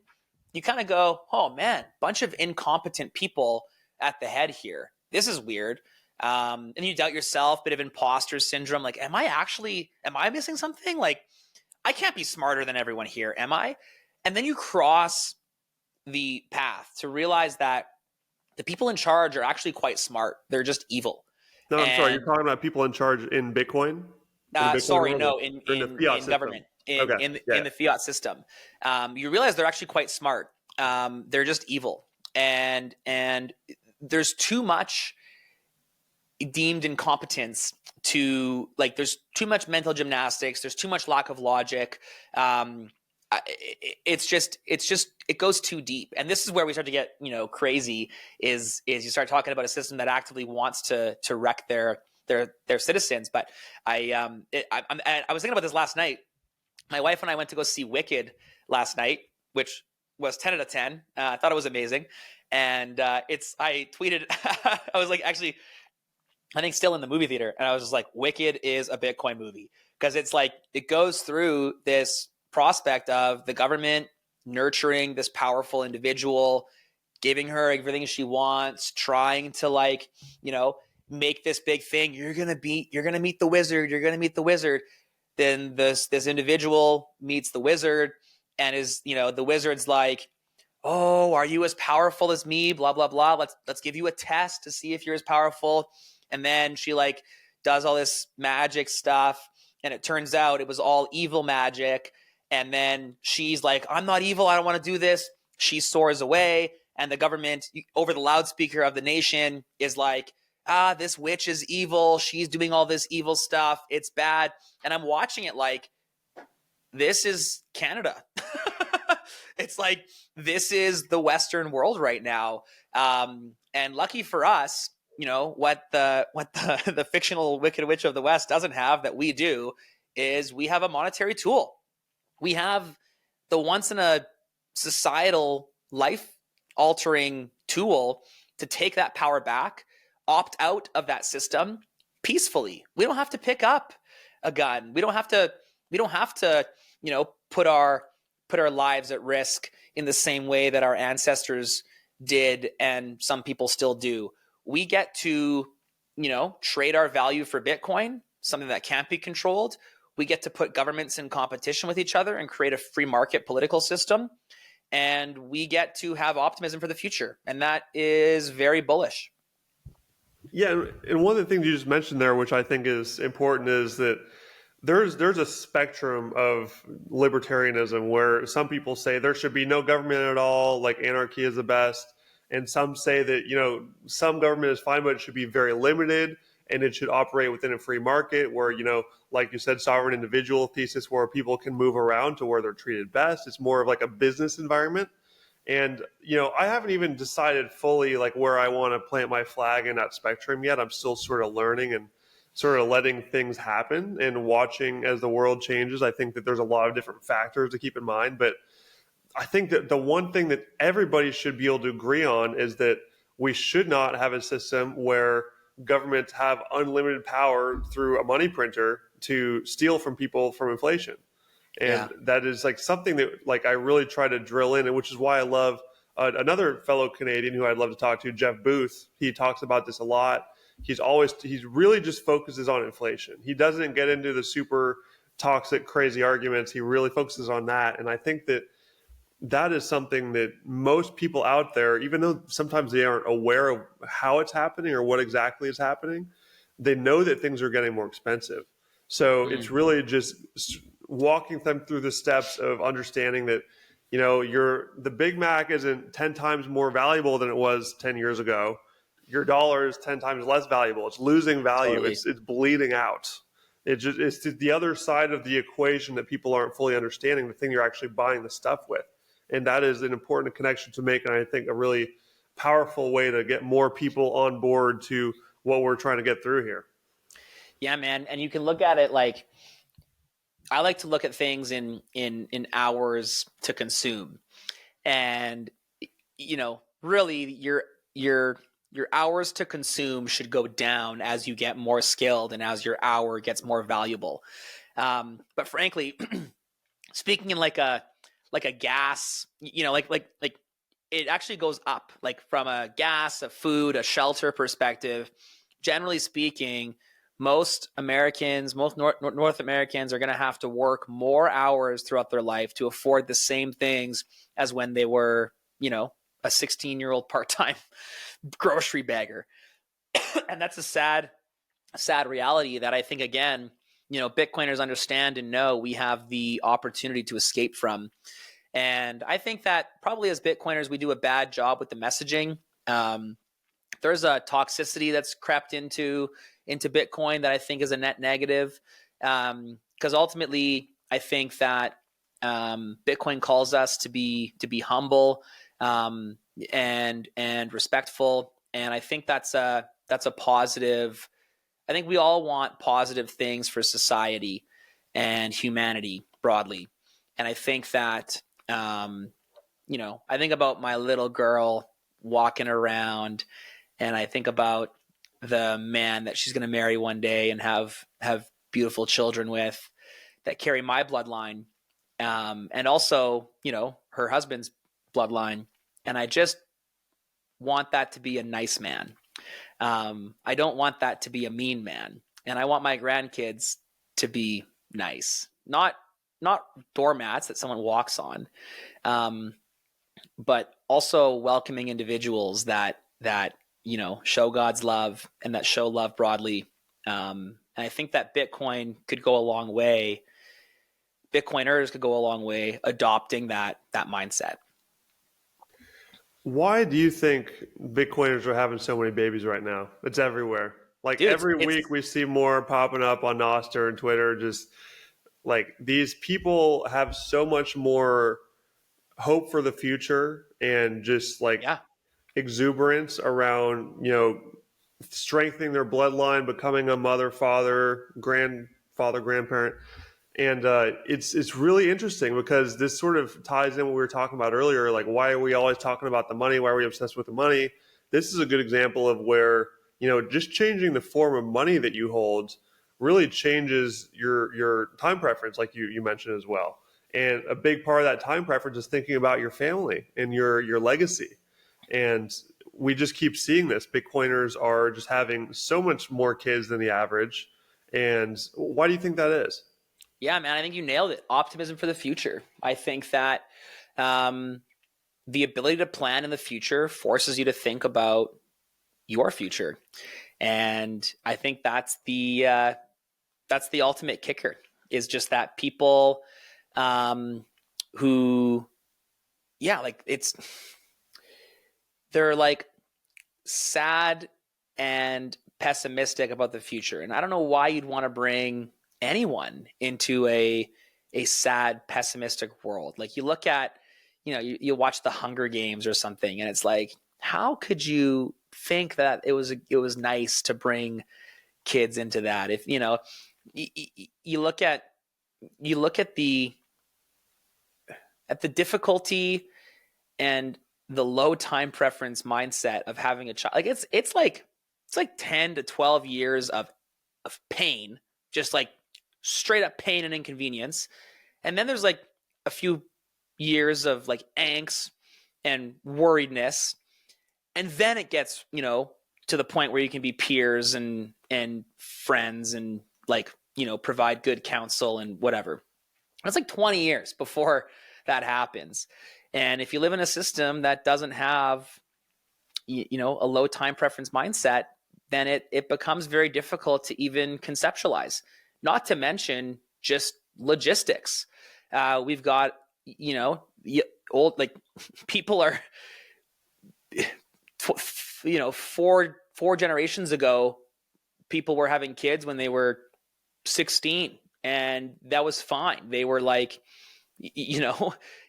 you kind of go, oh man, bunch of incompetent people at the head here. This is weird. And you doubt yourself, bit of imposter syndrome. Like, am I missing something? Like, I can't be smarter than everyone here, am I? And then you cross the path to realize that the people in charge are actually quite smart. They're just evil.
No, I'm sorry. You're talking about people in charge in Bitcoin?
In government, in the fiat system. You realize they're actually quite smart. They're just evil. And there's too much deemed incompetence to, like, there's too much mental gymnastics. There's too much lack of logic. It goes too deep. And this is where we start to get, crazy is you start talking about a system that actively wants to wreck their citizens. But I was thinking about this last night. My wife and I went to go see Wicked last night, which was 10 out of 10. I thought it was amazing. And I tweeted, I was like, actually, I think still in the movie theater. And I was just like, Wicked is a Bitcoin movie. Because it's like, it goes through this prospect of the government nurturing this powerful individual, giving her everything she wants, trying to make this big thing. You're going to meet the wizard. You're going to meet the wizard. Then this individual meets the wizard and the wizard's like, oh, are you as powerful as me? Blah, blah, blah. Let's give you a test to see if you're as powerful. And then she does all this magic stuff. And it turns out it was all evil magic. And then she's like, I'm not evil. I don't want to do this. She soars away. And the government over the loudspeaker of the nation is like, this witch is evil. She's doing all this evil stuff. It's bad. And I'm watching it like, this is Canada. It's like, this is the Western world right now. And lucky for us, what the the fictional Wicked Witch of the West doesn't have that we do is we have a monetary tool. We have the once in a societal life altering tool to take that power back, opt out of that system peacefully. We don't have to pick up a gun. We don't have to put our lives at risk in the same way that our ancestors did and some people still do. We get to, trade our value for Bitcoin, something that can't be controlled. We get to put governments in competition with each other and create a free market political system. And we get to have optimism for the future. And that is very bullish.
Yeah, and one of the things you just mentioned there, which I think is important, is that there's a spectrum of libertarianism where some people say there should be no government at all, like anarchy is the best. And some say that, some government is fine, but it should be very limited and it should operate within a free market where, like you said, sovereign individual thesis where people can move around to where they're treated best. It's more of like a business environment. And, I haven't even decided fully like where I want to plant my flag in that spectrum yet. I'm still sort of learning and sort of letting things happen and watching as the world changes. I think that there's a lot of different factors to keep in mind, but I think that the one thing that everybody should be able to agree on is that we should not have a system where governments have unlimited power through a money printer to steal from people from inflation. And that is like something that like I really try to drill in, and which is why I love another fellow Canadian who I'd love to talk to, Jeff Booth. He talks about this a lot. He's really just focuses on inflation. He doesn't get into the super toxic, crazy arguments. He really focuses on that. And I think that is something that most people out there, even though sometimes they aren't aware of how it's happening or what exactly is happening, they know that things are getting more expensive. So it's really just walking them through the steps of understanding that, the Big Mac isn't 10 times more valuable than it was 10 years ago. Your dollar is 10 times less valuable. It's losing value. Totally. It's bleeding out. It's the other side of the equation that people aren't fully understanding, the thing you're actually buying the stuff with. And that is an important connection to make, and I think a really powerful way to get more people on board to what we're trying to get through here.
Yeah, man. And you can look at it like, I like to look at things in hours to consume. And, really your hours to consume should go down as you get more skilled and as your hour gets more valuable. But frankly, speaking in like a gas, like it actually goes up, like from a gas, a food, a shelter perspective. Generally speaking, most Americans, most North Americans are going to have to work more hours throughout their life to afford the same things as when they were, a 16-year-old part-time grocery bagger. And that's a sad reality that I think, again, Bitcoiners understand and know we have the opportunity to escape from. And I think that probably as Bitcoiners, we do a bad job with the messaging. There's a toxicity that's crept into Bitcoin that I think is a net negative. Because ultimately, I think that Bitcoin calls us to be humble and respectful. And I think that's a positive. I think we all want positive things for society and humanity broadly. And I think that, I think about my little girl walking around, and I think about the man that she's going to marry one day and have beautiful children with that carry my bloodline. And also, her husband's bloodline. And I just want that to be a nice man. I don't want that to be a mean man. And I want my grandkids to be nice, not doormats that someone walks on, but also welcoming individuals that show God's love and that show love broadly. And I think that Bitcoin could go a long way. Bitcoiners could go a long way adopting that mindset.
Why do you think Bitcoiners are having so many babies right now? It's everywhere. Like, dude, every week we see more popping up on Nostr and Twitter. Just like, these people have so much more hope for the future and just like exuberance around, strengthening their bloodline, becoming a mother, father, grandfather, grandparent. And it's really interesting because this sort of ties in what we were talking about earlier. Like, why are we always talking about the money? Why are we obsessed with the money? This is a good example of where, just changing the form of money that you hold really changes your time preference, like you mentioned as well. And a big part of that time preference is thinking about your family and your legacy. And we just keep seeing this. Bitcoiners are just having so much more kids than the average. And why do you think that is?
Yeah, man, I think you nailed it. Optimism for the future. I think that the ability to plan in the future forces you to think about your future. And I think that's the ultimate kicker, is just that people who, yeah, like they're like sad and pessimistic about the future. And I don't know why you'd want to bring anyone into a sad, pessimistic world. Like, you look at, you watch the Hunger Games or something, and it's like, how could you think that it was nice to bring kids into that? If you look at the difficulty and the low time preference mindset of having a child. Like, it's like 10 to 12 years of pain, just like straight up pain and inconvenience. And then there's like a few years of like angst and worriedness. And then it gets, to the point where you can be peers and friends and like, provide good counsel and whatever. It's like 20 years before that happens. And if you live in a system that doesn't have, a low time preference mindset, then it becomes very difficult to even conceptualize, not to mention just logistics. We've got, old, like, people are, four generations ago, people were having kids when they were 16, and that was fine. They were like,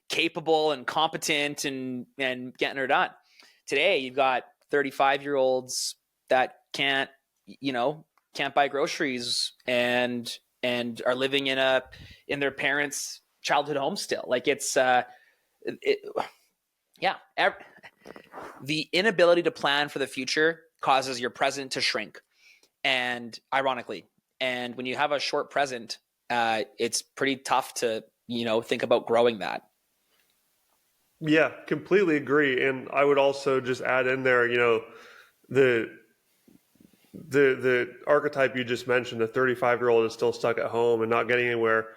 capable and competent and getting her done. Today, you've got 35-year-olds that can't buy groceries and are living in their parents' childhood home still. Like, it's the inability to plan for the future causes your present to shrink. And ironically, and when you have a short present, it's pretty tough to, think about growing that.
Yeah, completely agree. And I would also just add in there, the archetype you just mentioned, the 35-year-old is still stuck at home and not getting anywhere.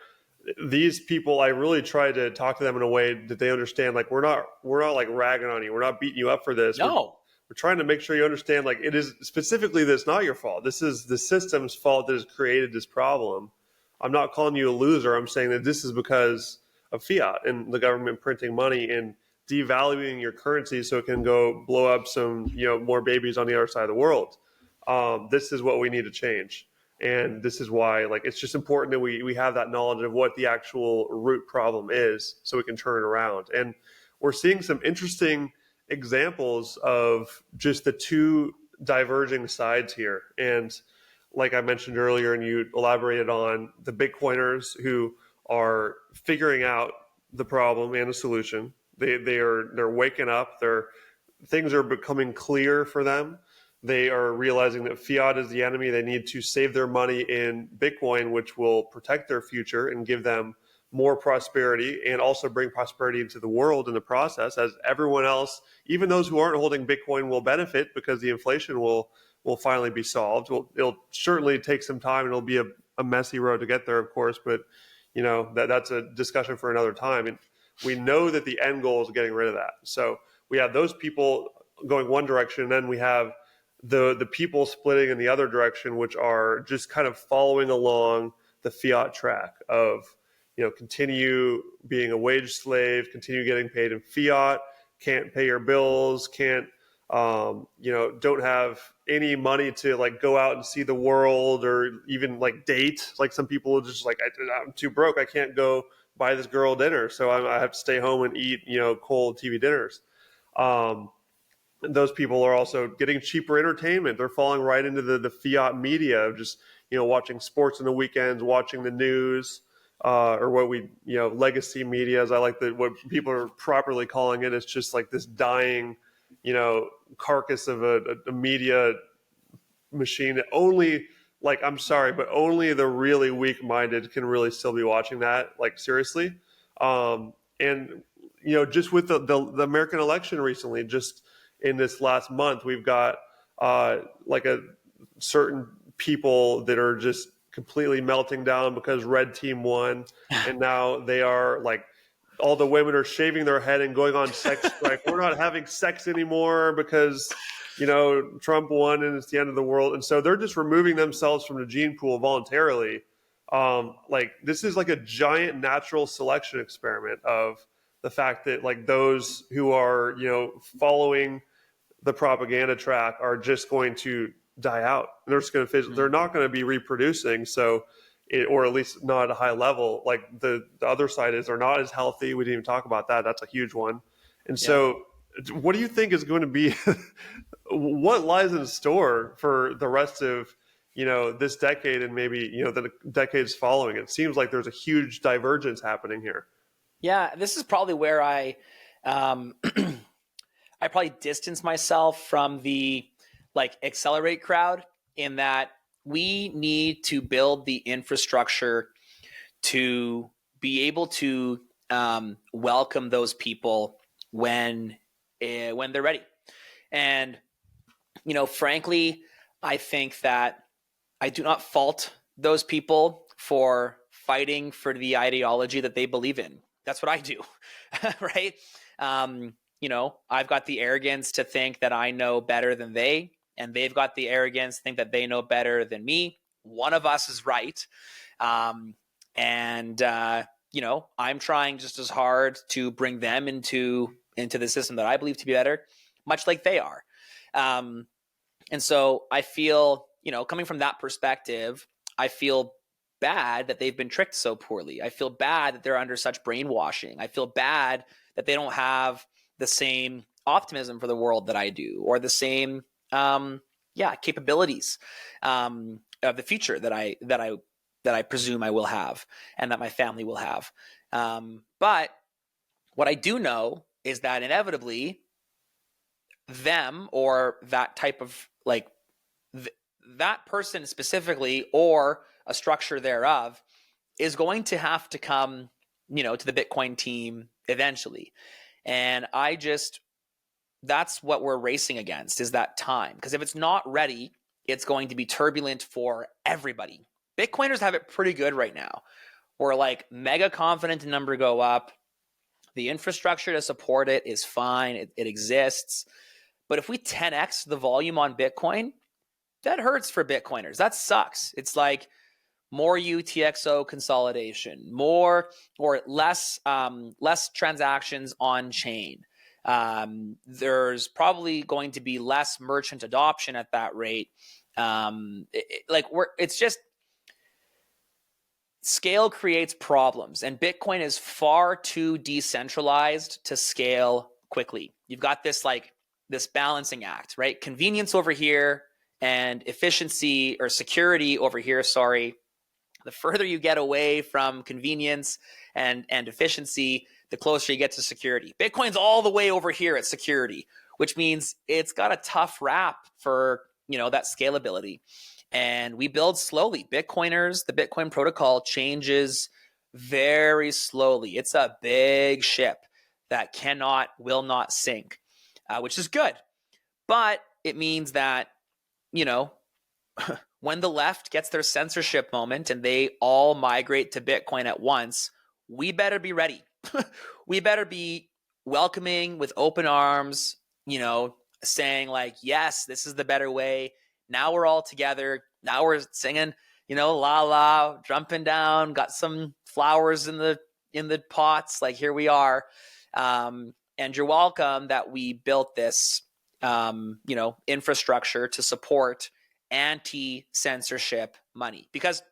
These people, I really try to talk to them in a way that they understand, like, we're not like ragging on you. We're not beating you up for this.
No.
We're trying to make sure you understand, like, it is specifically that's not your fault. This is the system's fault that has created this problem. I'm not calling you a loser. I'm saying that this is because of fiat and the government printing money and devaluing your currency so it can go blow up some, more babies on the other side of the world. This is what we need to change. And this is why, like, it's just important that we have that knowledge of what the actual root problem is so we can turn it around. And we're seeing some interesting examples of just the two diverging sides here. And like I mentioned earlier, and you elaborated on, the Bitcoiners who are figuring out the problem and the solution. They're waking up. Things are becoming clear for them. They are realizing that fiat is the enemy. They need to save their money in Bitcoin, which will protect their future and give them more prosperity, and also bring prosperity into the world in the process, as everyone else, even those who aren't holding Bitcoin, will benefit because the inflation will finally be solved. It'll certainly take some time, and it'll be a messy road to get there, of course, but that's a discussion for another time. And we know that the end goal is getting rid of that. So we have those people going one direction, and then we have the people splitting in the other direction, which are just kind of following along the fiat track of, continue being a wage slave, continue getting paid in fiat, can't pay your bills, can't, don't have any money to, like, go out and see the world or even, like, date. Like, some people are just like, I'm too broke. I can't go buy this girl dinner. So I have to stay home and eat, cold TV dinners. those people are also getting cheaper entertainment. They're falling right into the fiat media of just, watching sports on the weekends, watching the news, or what we, legacy media, as I like what people are properly calling it. It's just like this dying, carcass of a media machine that only, like, I'm sorry, but only the really weak-minded can really still be watching that, like, seriously. And just with the American election recently, just in this last month, we've got like a certain people that are just completely melting down because red team won, and now they are like, all the women are shaving their head and going on sex strike. We're not having sex anymore because Trump won and it's the end of the world. And so they're just removing themselves from the gene pool voluntarily. Like, this is like a giant natural selection experiment of the fact that, like, those who are following the propaganda track are just going to die out. They're just going to they're not going to be reproducing. So, or at least not at a high level. Like the other side is, they're not as healthy. We didn't even talk about that. That's a huge one. And so, what do you think is going to be? What lies in store for the rest of this decade and maybe the decades following? It seems like there's a huge divergence happening here.
Yeah, this is probably where I I probably distance myself from the like accelerate crowd, in that we need to build the infrastructure to be able to welcome those people when they're ready. And frankly, I think that I do not fault those people for fighting for the ideology that they believe in. That's what I do, right? I've got the arrogance to think that I know better than they, and they've got the arrogance to think that they know better than me. One of us is right. I'm trying just as hard to bring them into the system that I believe to be better, much like they are. And so I feel, coming from that perspective, I feel bad that they've been tricked so poorly. I feel bad that they're under such brainwashing. I feel bad that they don't have the same optimism for the world that I do, or the same, capabilities of the future that I presume I will have, and that my family will have. But what I do know is that inevitably, them, or that type of that person specifically, or a structure thereof, is going to have to come, to the Bitcoin team eventually. And that's what we're racing against, is that time. Because if it's not ready, it's going to be turbulent for everybody. Bitcoiners have it pretty good right now. We're like mega confident the number go up. The infrastructure to support it is fine. It exists. But if we 10x the volume on Bitcoin, that hurts for Bitcoiners. That sucks. It's like more UTXO consolidation, more or less transactions on chain. There's probably going to be less merchant adoption at that rate. It's just, scale creates problems, and Bitcoin is far too decentralized to scale quickly. You've got this balancing act, right? Convenience over here and efficiency or security over here. Sorry. The further you get away from convenience and efficiency, the closer you get to security. Bitcoin's all the way over here at security, which means it's got a tough rap for, that scalability. And we build slowly. Bitcoiners, the Bitcoin protocol changes very slowly. It's a big ship that will not sink, which is good. But it means that, when the left gets their censorship moment and they all migrate to Bitcoin at once, we better be ready. We better be welcoming with open arms, saying like, yes, this is the better way. Now we're all together. Now we're singing, la la, jumping down, got some flowers in the pots. Like, here we are. And you're welcome that we built this, infrastructure to support anti-censorship money, because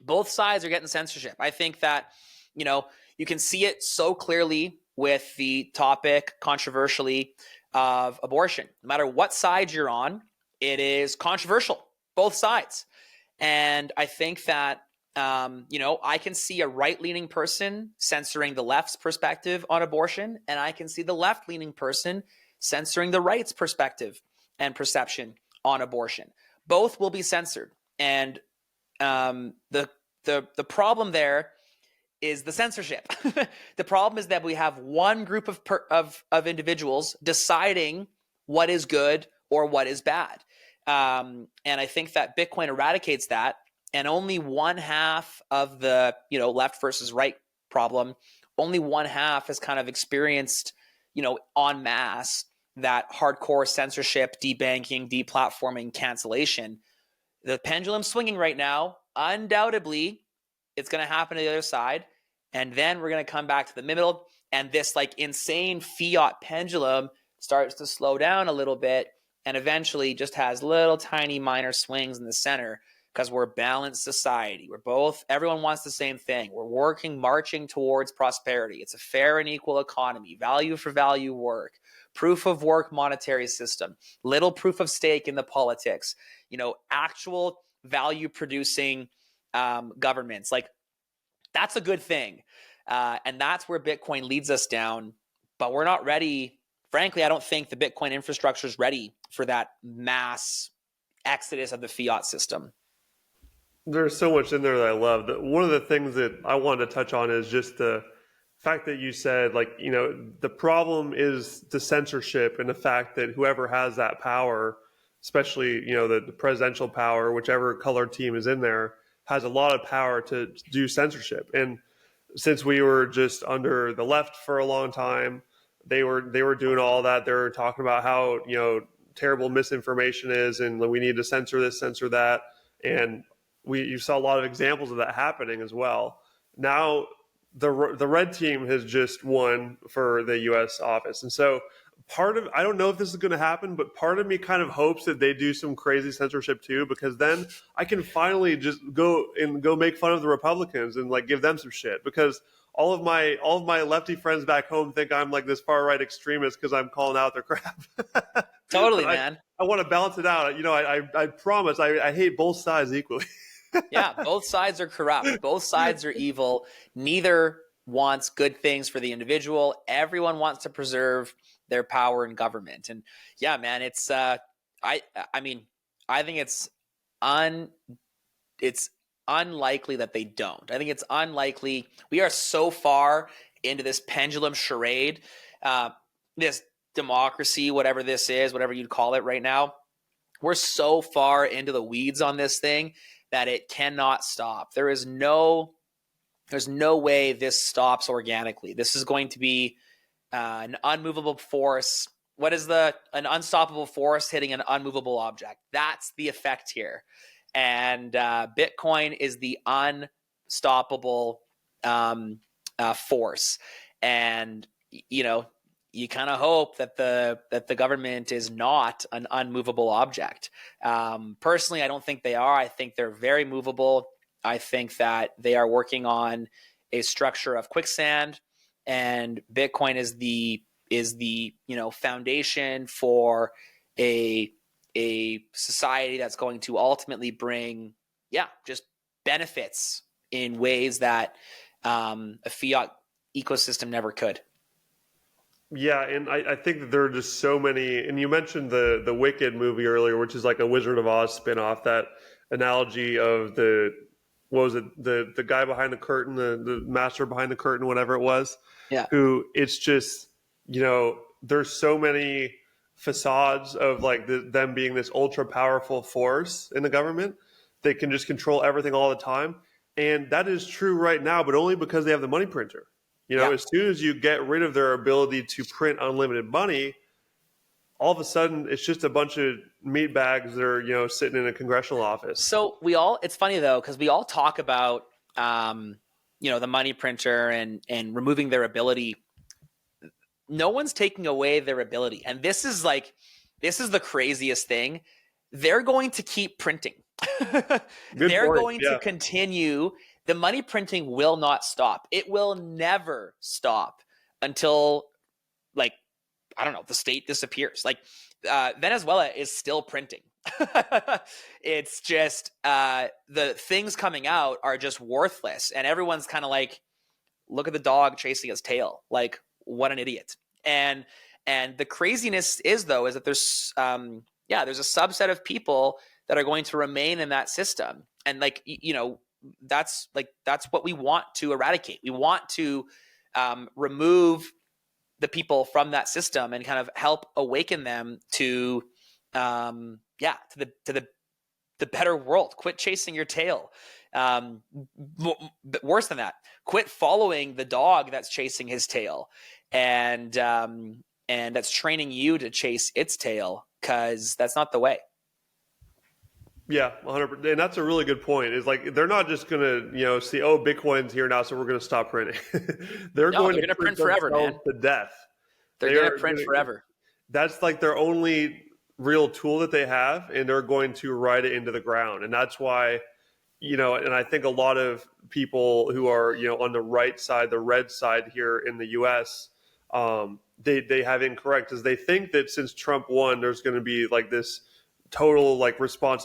both sides are getting censorship. I think that, you can see it so clearly with the topic, controversially, of abortion. No matter what side you're on, it is controversial, both sides. And I think that, I can see a right-leaning person censoring the left's perspective on abortion, and I can see the left-leaning person censoring the right's perspective and perception on abortion. Both will be censored. And the problem there is the censorship. The problem is that we have one group of individuals deciding what is good or what is bad. And I think that Bitcoin eradicates that. And only one half of the, left versus right problem, only one half has kind of experienced, en masse that hardcore censorship, debanking, deplatforming, cancellation. The pendulum's swinging right now. Undoubtedly, it's going to happen to the other side. And then we're going to come back to the middle. And this insane fiat pendulum starts to slow down a little bit and eventually just has little tiny minor swings in the center because we're a balanced society. Everyone wants the same thing. We're marching towards prosperity. It's a fair and equal economy, value for value work, proof of work monetary system, little proof of stake in the politics, actual value producing governments. That's a good thing. And that's where Bitcoin leads us down. But we're not ready. Frankly, I don't think the Bitcoin infrastructure is ready for that mass exodus of the fiat system.
There's so much in there that I love. One of the things that I wanted to touch on is just the fact that you said, the problem is the censorship and the fact that whoever has that power, especially, the presidential power, whichever color team is in there, has a lot of power to do censorship. And since we were just under the left for a long time, they were doing all that. They were talking about how, terrible misinformation is and we need to censor this, censor that. And you saw a lot of examples of that happening as well. Now the red team has just won for the U.S. office. And so I don't know if this is going to happen, but part of me kind of hopes that they do some crazy censorship too, because then I can finally just go make fun of the Republicans and give them some shit, because all of my lefty friends back home think I'm this far right extremist because I'm calling out their crap.
Totally, man.
I want to balance it out. I promise I hate both sides equally.
Yeah, both sides are corrupt. Both sides are evil. Neither wants good things for the individual. Everyone wants to preserve their power in government. And yeah, man, it's I think it's unlikely that they don't. I think it's unlikely. We are so far into this pendulum charade, this democracy, whatever this is, whatever you'd call it right now. We're so far into the weeds on this thing that it cannot stop. There's no way this stops organically. This is going to be an unmovable force. What is an unstoppable force hitting an unmovable object? That's the effect here. And Bitcoin is the unstoppable force. And, you kind of hope that the government is not an unmovable object. Personally, I don't think they are. I think they're very movable. I think that they are working on a structure of quicksand, and Bitcoin is the foundation for a society that's going to ultimately bring just benefits in ways that a fiat ecosystem never could.
Yeah, and I think that there are just so many, and you mentioned the Wicked movie earlier, which is like a Wizard of Oz spinoff. That analogy of the guy behind the curtain, the master behind the curtain, whatever it was.
Yeah.
Who it's just, there's so many facades of them being this ultra powerful force in the government. They can just control everything all the time. And that is true right now, but only because they have the money printer. As soon as you get rid of their ability to print unlimited money, all of a sudden it's just a bunch of meat bags that are, sitting in a congressional office.
So it's funny though, because we all talk about, the money printer and removing their ability. No one's taking away their ability. And this is the craziest thing. They're going to keep printing. They're going to continue. The money printing will not stop. It will never stop until I don't know, the state disappears. Like Venezuela is still printing. It's just the things coming out are just worthless, and everyone's kind of like, look at the dog chasing its tail. Like, what an idiot. And the craziness is that there's there's a subset of people that are going to remain in that system, and like that's what we want to eradicate. We want to remove the people from that system and kind of help awaken them to the better world. Quit chasing your tail. But worse than that, quit following the dog that's chasing his tail, and that's training you to chase its tail, because that's not the way.
Yeah, 100%. And that's a really good point. Is like, they're not just going to, see, oh, Bitcoin's here now, so we're going to stop printing. they're going to
print forever, man.
To death.
They're going to print forever.
That's like their only real tool that they have, and they're going to ride it into the ground. And that's why, and I think a lot of people who are, on the right side, the red side here in the U.S., they have incorrect, is they think that since Trump won, there's going to be like this total like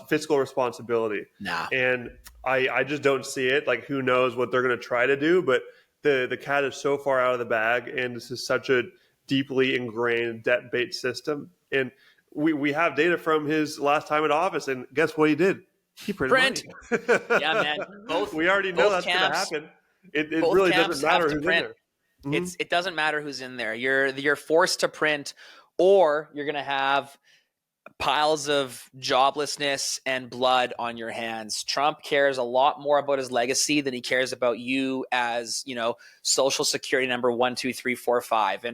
fiscal responsibility.
Nah.
And I just don't see it. Like, who knows what they're going to try to do, but the cat is so far out of the bag, and this is such a deeply ingrained debt-based system. And we have data from his last time in office, and guess what he did? He printed money.
Yeah, man.
We already know that's going to happen. It really doesn't matter who's in there.
Mm-hmm. It doesn't matter who's in there. You're forced to print, or you're going to have piles of joblessness and blood on your hands. Trump cares a lot more about his legacy than he cares about you as, social security number 1, 2, 3, 4, 5.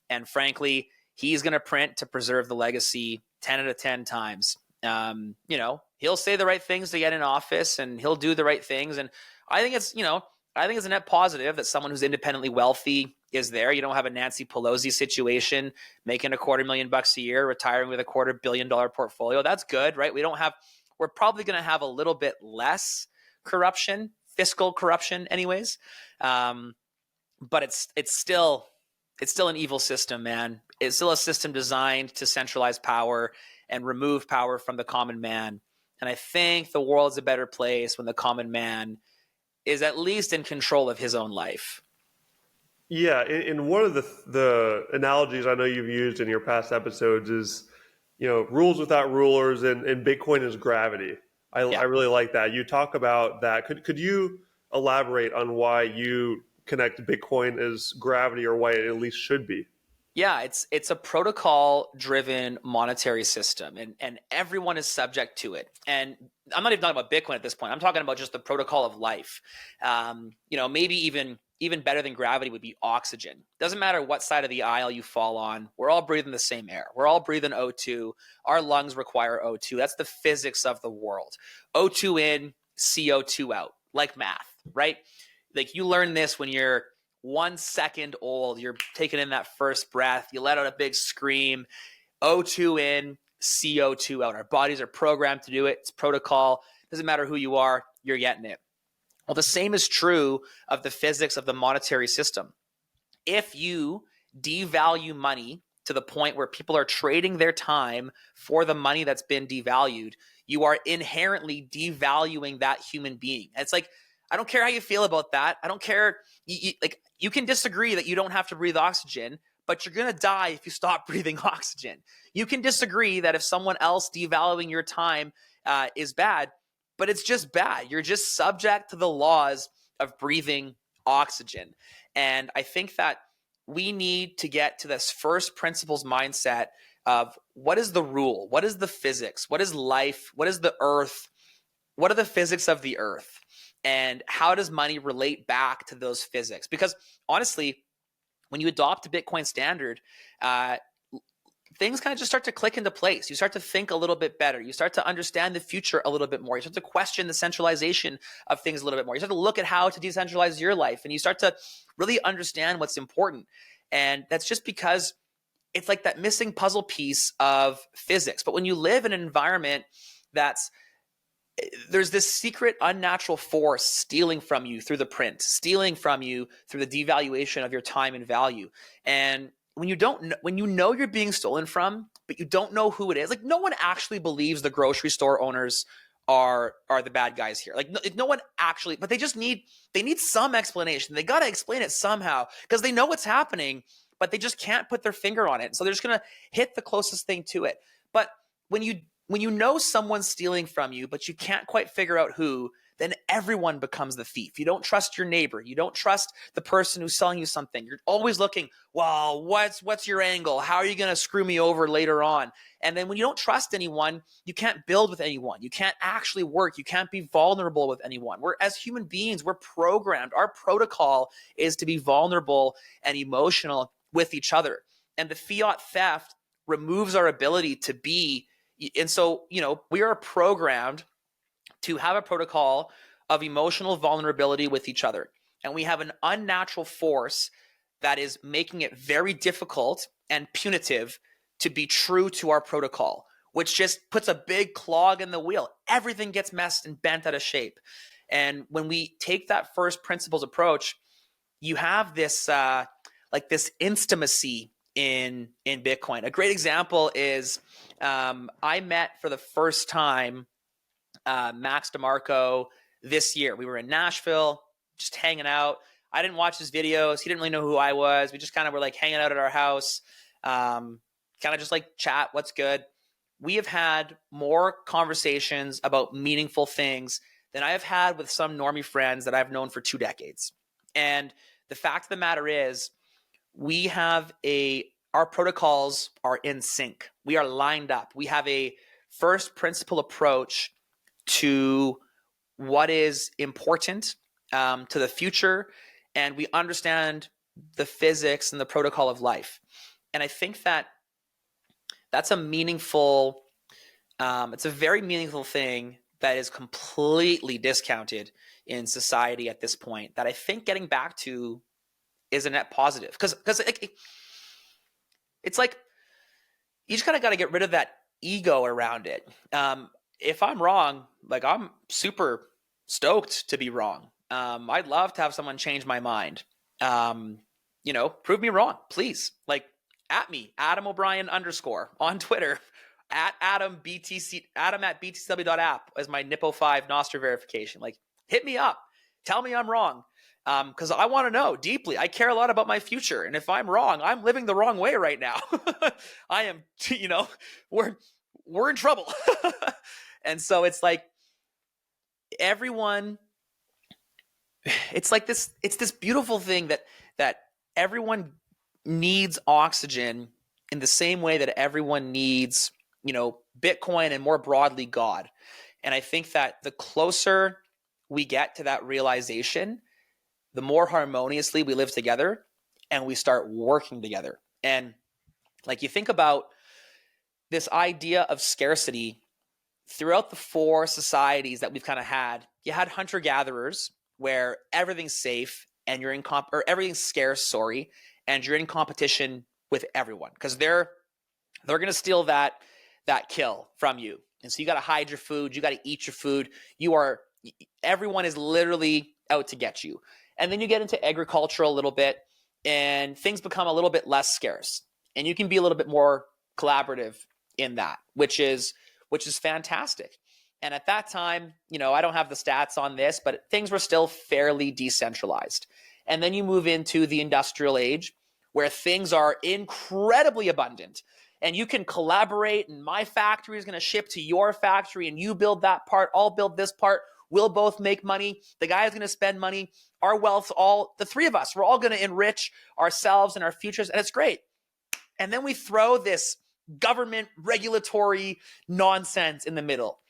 And frankly, he's going to print to preserve the legacy 10 out of 10 times. He'll say the right things to get in office, and he'll do the right things. And I think it's a net positive that someone who's independently wealthy is there. You don't have a Nancy Pelosi situation, making $250,000 a year, retiring with $250 million portfolio. That's good, right? We're probably going to have a little bit less corruption, fiscal corruption anyways. But it's still an evil system, man. It's still a system designed to centralize power and remove power from the common man. And I think the world's a better place when the common man is at least in control of his own life.
Yeah, and one of the analogies I know you've used in your past episodes is, rules without rulers, and Bitcoin is gravity. I really like that. You talk about that. Could you elaborate on why you connect Bitcoin as gravity, or why it at least should be?
Yeah, it's a protocol-driven monetary system, and everyone is subject to it. And I'm not even talking about Bitcoin at this point. I'm talking about just the protocol of life. Maybe even better than gravity would be oxygen. Doesn't matter what side of the aisle you fall on. We're all breathing the same air. We're all breathing O2. Our lungs require O2. That's the physics of the world. O2 in, CO2 out, like math, right? Like, you learn this when you're 1 second old. You're taking in that first breath. You let out a big scream. O2 in, CO2 out. Our bodies are programmed to do it. It's protocol. Doesn't matter who you are. You're getting it. Well, the same is true of the physics of the monetary system. If you devalue money to the point where people are trading their time for the money that's been devalued, you are inherently devaluing that human being. And it's like, I don't care how you feel about that. I don't care. You can disagree that you don't have to breathe oxygen, but you're going to die if you stop breathing oxygen. You can disagree that if someone else devaluing your time is bad, but it's just bad. You're just subject to the laws of breathing oxygen. And I think that we need to get to this first principles mindset of, what is the rule? What is the physics? What is life? What is the earth? What are the physics of the earth? And how does money relate back to those physics? Because honestly, when you adopt a Bitcoin standard, things kind of just start to click into place. You start to think a little bit better. You start to understand the future a little bit more. You start to question the centralization of things a little bit more. You start to look at how to decentralize your life, and you start to really understand what's important. And that's just because it's like that missing puzzle piece of physics. But when you live in an environment there's this secret unnatural force stealing from you through the print, stealing from you through the devaluation of your time and value. And when you know you're being stolen from, but you don't know who it is. Like, no one actually believes the grocery store owners are the bad guys here. Like, no one actually, but they need some explanation. They got to explain it somehow because they know what's happening, but they just can't put their finger on it. So they're just going to hit the closest thing to it. But when you know someone's stealing from you, but you can't quite figure out who, then everyone becomes the thief. You don't trust your neighbor. You don't trust the person who's selling you something. You're always looking, well, what's your angle? How are you going to screw me over later on? And then when you don't trust anyone, you can't build with anyone. You can't actually work. You can't be vulnerable with anyone. As human beings, we're programmed. Our protocol is to be vulnerable and emotional with each other. And the fiat theft removes our ability to be. And so, we are programmed to have a protocol of emotional vulnerability with each other. And we have an unnatural force that is making it very difficult and punitive to be true to our protocol, which just puts a big clog in the wheel. Everything gets messed and bent out of shape. And when we take that first principles approach, you have this this intimacy in Bitcoin. A great example is I met for the first time Max DeMarco this year. We were in Nashville, just hanging out. I didn't watch his videos. He didn't really know who I was. We just kind of were like hanging out at our house, kind of just like chat, what's good. We have had more conversations about meaningful things than I have had with some normie friends that I've known for 2 decades. And the fact of the matter is, we have our protocols are in sync. We are lined up. We have a first principle approach to what is important to the future, and we understand the physics and the protocol of life. And I think that's a meaningful, it's a very meaningful thing that is completely discounted in society at this point, that I think getting back to is a net positive. Because it's like, you just kind of got to get rid of that ego around it. If I'm wrong, like, I'm super stoked to be wrong. I'd love to have someone change my mind. Prove me wrong, please. Like, at me, Adam O'Brien _ on Twitter, at Adam at btcw.app as my NIPO5 Nostr verification. Like, hit me up. Tell me I'm wrong. Because I want to know deeply. I care a lot about my future. And if I'm wrong, I'm living the wrong way right now. I am, we're in trouble. And so it's like everyone, it's like this beautiful thing that everyone needs oxygen in the same way that everyone needs, Bitcoin and more broadly God. And I think that the closer we get to that realization, the more harmoniously we live together and we start working together. And like, you think about this idea of scarcity throughout the 4 societies that we've kind of had. You had hunter-gatherers where everything's safe and you're everything's scarce, and you're in competition with everyone because they're going to steal that kill from you. And so you got to hide your food, you got to eat your food. Everyone is literally out to get you. And then you get into agriculture a little bit and things become a little bit less scarce, and you can be a little bit more collaborative in that, which is fantastic. And at that time, I don't have the stats on this, but things were still fairly decentralized. And then you move into the industrial age where things are incredibly abundant and you can collaborate, and my factory is going to ship to your factory and you build that part, I'll build this part. We'll both make money. The guy is going to spend money. Our wealth, the 3 of us, we're all going to enrich ourselves and our futures. And it's great. And then we throw this government regulatory nonsense in the middle.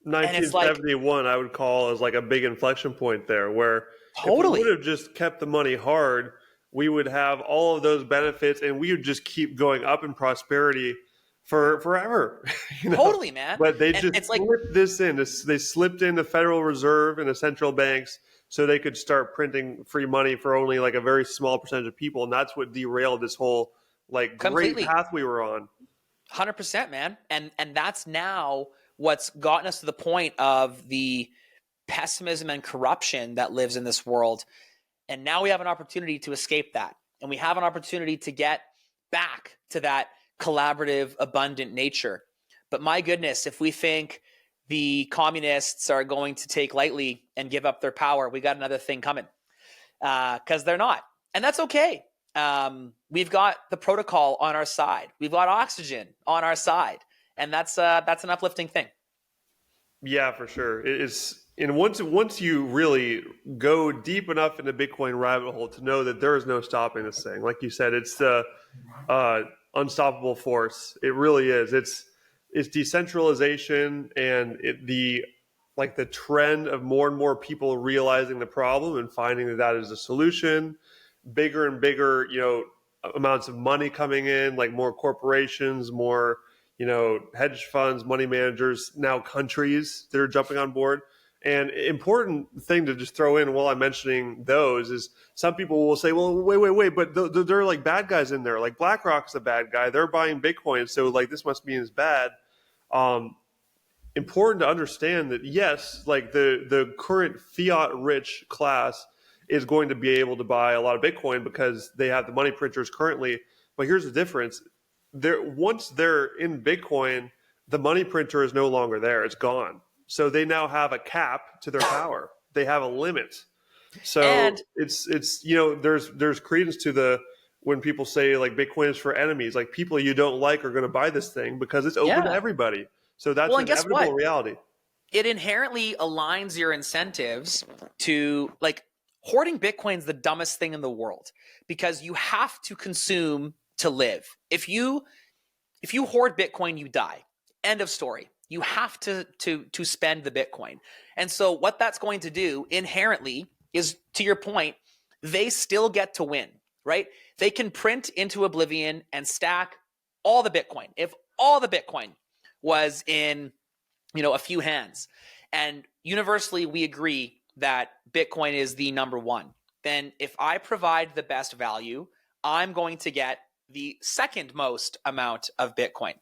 1971, I would call as like a big inflection point there, where
totally,
if we would have just kept the money hard, we would have all of those benefits and we would just keep going up in prosperity for forever.
Totally, man.
But they just slipped this in. They slipped in the Federal Reserve and the central banks so they could start printing free money for only like a very small percentage of people. And that's what derailed this whole great path we were on.
100%, man. And that's now what's gotten us to the point of the pessimism and corruption that lives in this world. And now we have an opportunity to escape that. And we have an opportunity to get back to that collaborative, abundant nature. But my goodness, if we think the communists are going to take lightly and give up their power, we got another thing coming, because they're not. And that's okay. We've got the protocol on our side. We've got oxygen on our side. And that's an uplifting thing.
Yeah, for sure. And once you really go deep enough into Bitcoin rabbit hole to know that there is no stopping this thing. Like you said, it's the unstoppable force. It really is. It's decentralization, and the trend of more and more people realizing the problem and finding that is a solution. Bigger and bigger, amounts of money coming in, like more corporations, more hedge funds, money managers, now countries that are jumping on board. And important thing to just throw in while I'm mentioning those is some people will say, well, wait, but they're like bad guys in there. Like BlackRock's a bad guy. They're buying Bitcoin, so like this must mean it's bad. Important to understand that, yes, like the current fiat rich class is going to be able to buy a lot of Bitcoin because they have the money printers currently. But here's the difference. Once they're in Bitcoin, the money printer is no longer there. It's gone. So they now have a cap to their power. They have a limit. So
And
it's there's credence to when people say like Bitcoin is for enemies, like people you don't like are going to buy this thing because it's open to everybody. So that's an
and guess
inevitable
what?
reality.
It inherently aligns your incentives to, like, hoarding Bitcoin's the dumbest thing in the world, because you have to consume to live. If you hoard Bitcoin, you die. End of story. You have to spend the Bitcoin. And so what that's going to do inherently is, to your point, they still get to win, right? They can print into oblivion and stack all the Bitcoin. If all the Bitcoin was in, a few hands, and universally we agree that Bitcoin is the number one, then if I provide the best value, I'm going to get the second most amount of Bitcoin.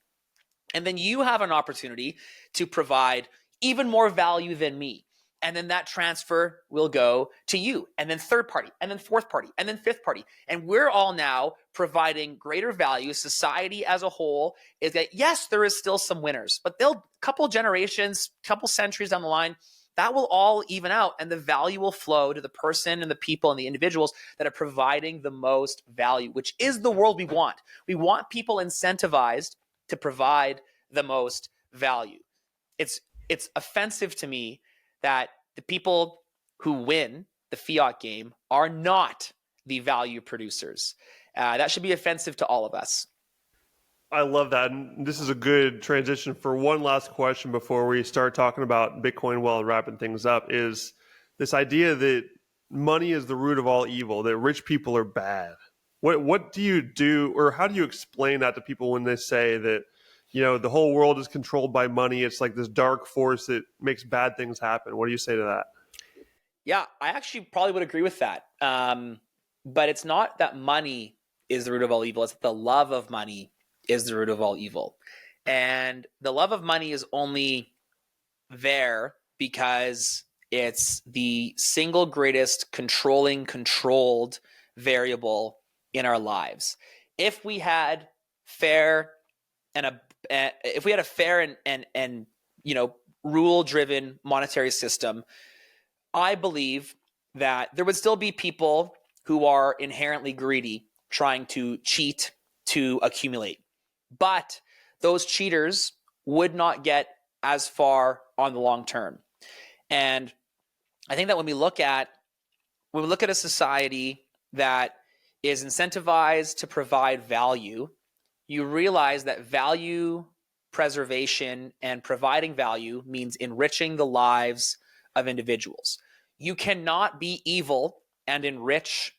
And then you have an opportunity to provide even more value than me. And then that transfer will go to you, and then third party, and then fourth party, and then fifth party. And we're all now providing greater value. Society as a whole is that, yes, there is still some winners, but they'll couple generations, couple centuries down the line, that will all even out, and the value will flow to the person and the people and the individuals that are providing the most value, which is the world we want. We want people incentivized to provide the most value. It's offensive to me that the people who win the fiat game are not the value producers. That should be offensive to all of us.
I love that. And this is a good transition for one last question before we start talking about Bitcoin while wrapping things up, is this idea that money is the root of all evil, that rich people are bad. What do you do, or how do you explain that to people when they say that, the whole world is controlled by money? It's like this dark force that makes bad things happen. What do you say to that?
Yeah, I actually probably would agree with that. But it's not that money is the root of all evil. It's that the love of money is the root of all evil. And the love of money is only there because it's the single greatest controlled variable in our lives. If we had fair and rule-driven monetary system, I believe that there would still be people who are inherently greedy, trying to cheat to accumulate. But those cheaters would not get as far on the long term. And I think that when we look at a society that is incentivized to provide value, you realize that value preservation and providing value means enriching the lives of individuals. You cannot be evil and enrich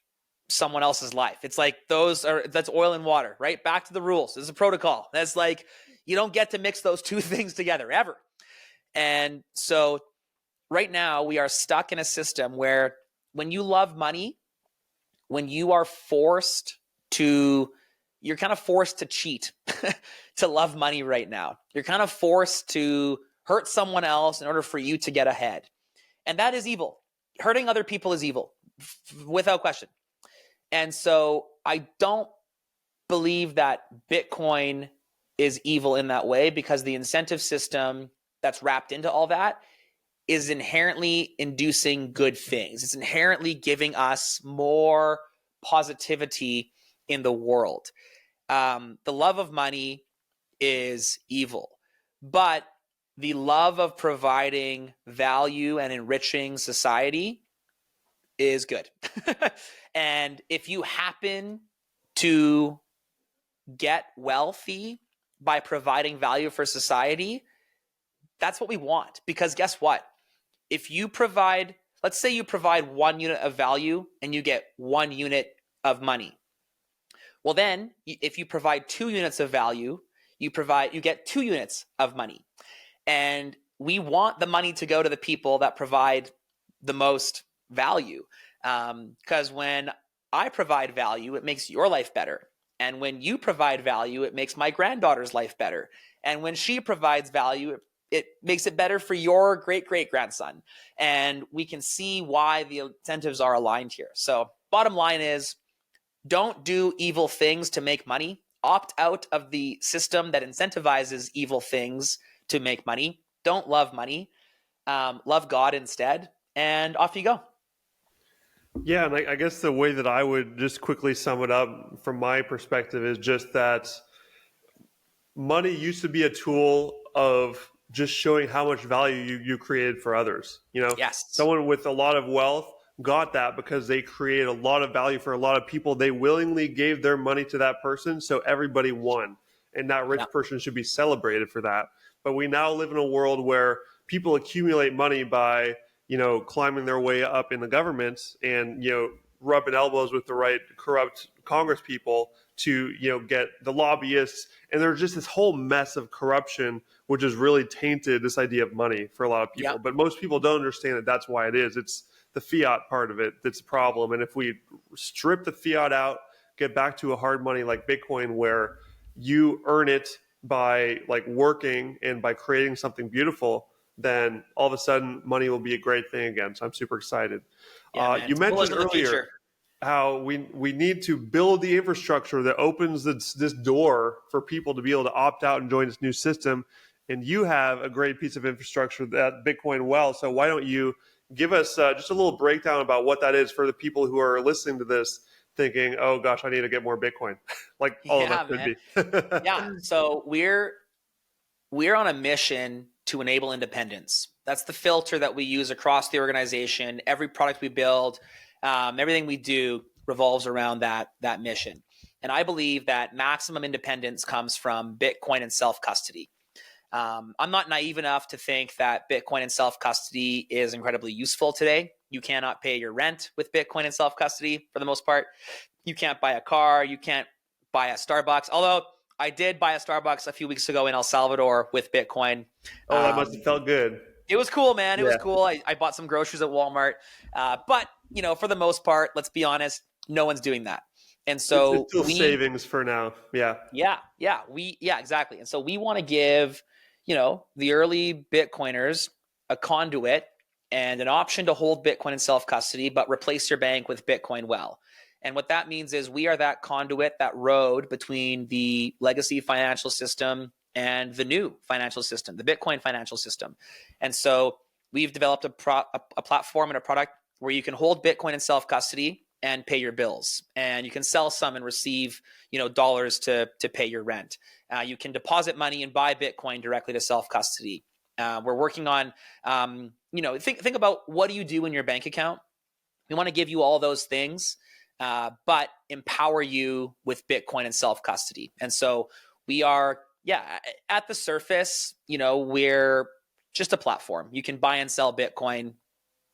someone else's life. It's like that's oil and water, right? Back to the rules. There's a protocol. That's like, you don't get to mix those two things together ever. And so right now we are stuck in a system where when you love money, when you are you're kind of forced to cheat to love money right now. You're kind of forced to hurt someone else in order for you to get ahead. And that is evil. Hurting other people is evil, without question. And so I don't believe that Bitcoin is evil in that way because the incentive system that's wrapped into all that is inherently inducing good things. It's inherently giving us more positivity in the world. The love of money is evil, but the love of providing value and enriching society is good. And if you happen to get wealthy by providing value for society, that's what we want. Because guess what? If you provide, let's say you provide 1 unit of value and you get 1 unit of money. Well, then if you provide 2 units of value, you get 2 units of money. And we want the money to go to the people that provide the most value. Because when I provide value, it makes your life better. And when you provide value, it makes my granddaughter's life better. And when she provides value, it makes it better for your great-great-grandson. And we can see why the incentives are aligned here. So bottom line is, don't do evil things to make money. Opt out of the system that incentivizes evil things to make money. Don't love money. Love God instead. And off you go.
Yeah, and I guess the way that I would just quickly sum it up from my perspective is just that money used to be a tool of just showing how much value you created for others. You know,
Yes.
someone with a lot of wealth got that because they created a lot of value for a lot of people. They willingly gave their money to that person, so everybody won. And that rich person should be celebrated for that. But we now live in a world where people accumulate money by, climbing their way up in the government and, rubbing elbows with the right corrupt Congress people to, get the lobbyists. And there's just this whole mess of corruption, which has really tainted this idea of money for a lot of people. But most people don't understand that that's why it is. It's the fiat part of it that's a problem. And if we strip the fiat out, get back to a hard money like Bitcoin, where you earn it by like working and by creating something beautiful, then all of a sudden money will be a great thing again. So I'm super excited. You mentioned earlier how we need to build the infrastructure that opens this door for people to be able to opt out and join this new system. And you have a great piece of infrastructure, that Bitcoin Well. So why don't you give us just a little breakdown about what that is for the people who are listening to this thinking, oh gosh, I need to get more Bitcoin, like all of us could be.
Yeah. So we're on a mission to enable independence. That's the filter that we use across the organization. Every product we build, everything we do revolves around that mission. And I believe that maximum independence comes from Bitcoin and self-custody. I'm not naive enough to think that Bitcoin and self-custody is incredibly useful today. You cannot pay your rent with Bitcoin and self-custody for the most part. You can't buy a car. You can't buy a Starbucks. Although I did buy a Starbucks a few weeks ago in El Salvador with Bitcoin.
Oh, that must have felt good.
It was cool, man. It was cool. I bought some groceries at Walmart. But, for the most part, let's be honest, no one's doing that. And so
it's still savings for now. Yeah.
Yeah, exactly. And so we want to give, the early Bitcoiners a conduit and an option to hold Bitcoin in self-custody, but replace your bank with Bitcoin Well. And what that means is we are that conduit, that road between the legacy financial system and the new financial system, the Bitcoin financial system. And so we've developed a platform and a product where you can hold Bitcoin in self-custody and pay your bills. And you can sell some and receive, dollars to pay your rent. You can deposit money and buy Bitcoin directly to self-custody. We're working on, think about what do you do in your bank account? We want to give you all those things, but empower you with Bitcoin and self-custody. And so we are, at the surface, we're just a platform. You can buy and sell Bitcoin,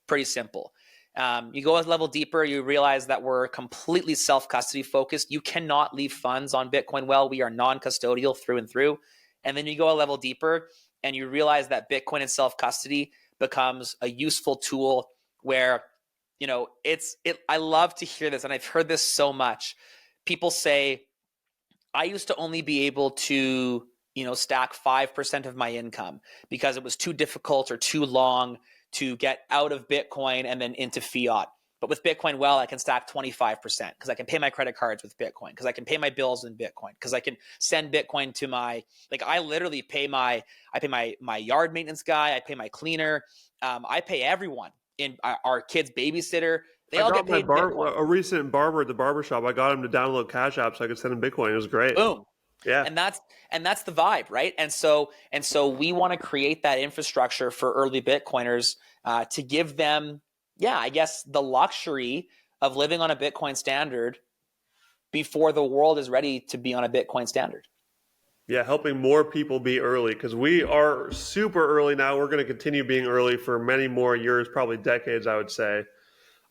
pretty simple. You go a level deeper, you realize that we're completely self-custody focused. You cannot leave funds on Bitcoin Well. We are non-custodial through and through. And then you go a level deeper and you realize that Bitcoin and self-custody becomes a useful tool where, I love to hear this, and I've heard this so much. People say, I used to only be able to, stack 5% of my income because it was too difficult or too long to get out of Bitcoin and then into fiat. But with Bitcoin, well, I can stack 25% because I can pay my credit cards with Bitcoin, because I can pay my bills in Bitcoin, because I can send Bitcoin to my, like, I literally pay my yard maintenance guy, I pay my cleaner, I pay everyone in our kids' babysitter. They all get paid Bitcoin.
A recent barber at the barbershop, I got him to download Cash App so I could send him Bitcoin. It was great.
Boom.
Yeah.
And that's the vibe, right? And so we want to create that infrastructure for early Bitcoiners to give them, I guess, the luxury of living on a Bitcoin standard before the world is ready to be on a Bitcoin standard.
Yeah, helping more people be early, because we are super early now. We're going to continue being early for many more years, probably decades, I would say.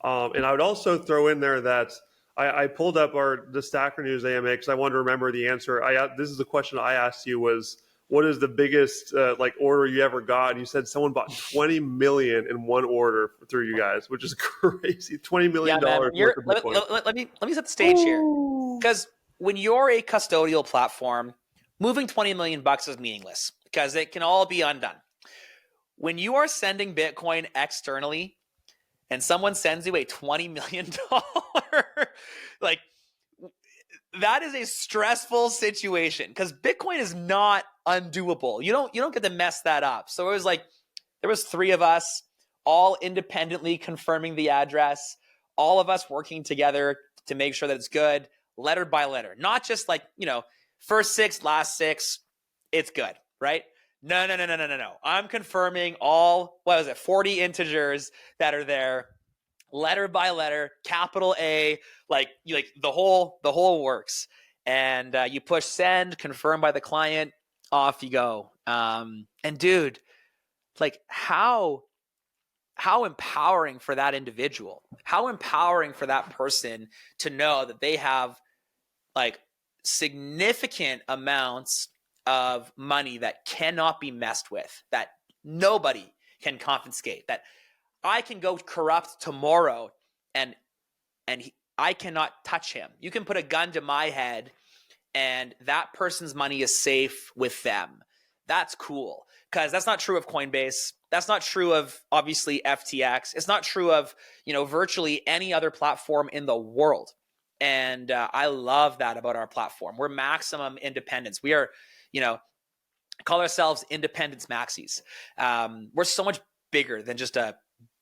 And I would also throw in there that I pulled up the Stacker News AMA because I wanted to remember the answer. This is the question I asked you was, what is the biggest order you ever got? And you said someone bought 20 million in one order through you guys, which is crazy. $20 million worth of Bitcoin.
Let me set the stage here, because when you're a custodial platform, moving 20 million bucks is meaningless because it can all be undone. When you are sending Bitcoin externally and someone sends you a $20 million, like, that is a stressful situation because Bitcoin is not undoable. You don't get to mess that up. So it was like, there was 3 of us all independently confirming the address, all of us working together to make sure that it's good, letter by letter, not just like, first 6, last 6, it's good, right? No. I'm confirming all, 40 integers that are there, letter by letter, capital A, like the whole works. And you push send, confirm by the client, off you go. And dude, like how empowering for that individual, how empowering for that person to know that they have like significant amounts of money that cannot be messed with, that nobody can confiscate, that I can go corrupt tomorrow and I cannot touch him. You can put a gun to my head and that person's money is safe with them. That's cool, because that's not true of Coinbase. That's not true of, obviously, FTX. It's not true of, virtually any other platform in the world. And I love that about our platform. We're maximum independence. We are, call ourselves independence maxis. We're so much bigger than just a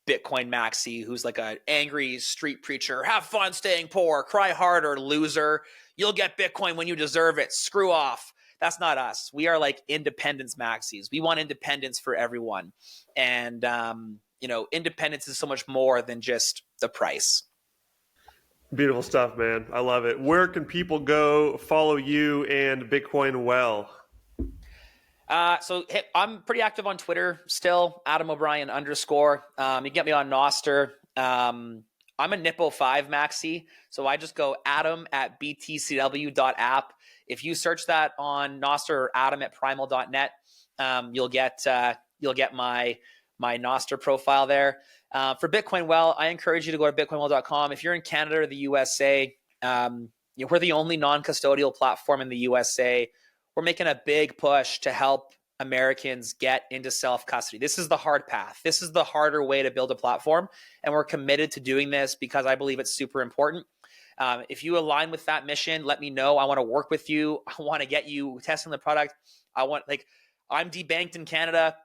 Bitcoin maxi who's like an angry street preacher. Have fun staying poor. Cry harder, loser. You'll get Bitcoin when you deserve it. Screw off. That's not us. We are like independence maxis. We want independence for everyone. And, independence is so much more than just the price.
Beautiful stuff, man. I love it. Where can people go follow you and Bitcoin Well?
I'm pretty active on Twitter still, Adam O'Brien _. You can get me on Nostr. I'm a NIPO5 maxi, so I just go adam@btcw.app. If you search that on Nostr or adam@primal.net, you'll get my Nostr profile there. For Bitcoin Well, I encourage you to go to bitcoinwell.com. If you're in Canada or the USA, we're the only non-custodial platform in the USA. We're making a big push to help Americans get into self-custody. This is the hard path. This is the harder way to build a platform, and we're committed to doing this because I believe it's super important. If you align with that mission, let me know. I want to work with you. I want to get you testing the product. I'm debanked in Canada.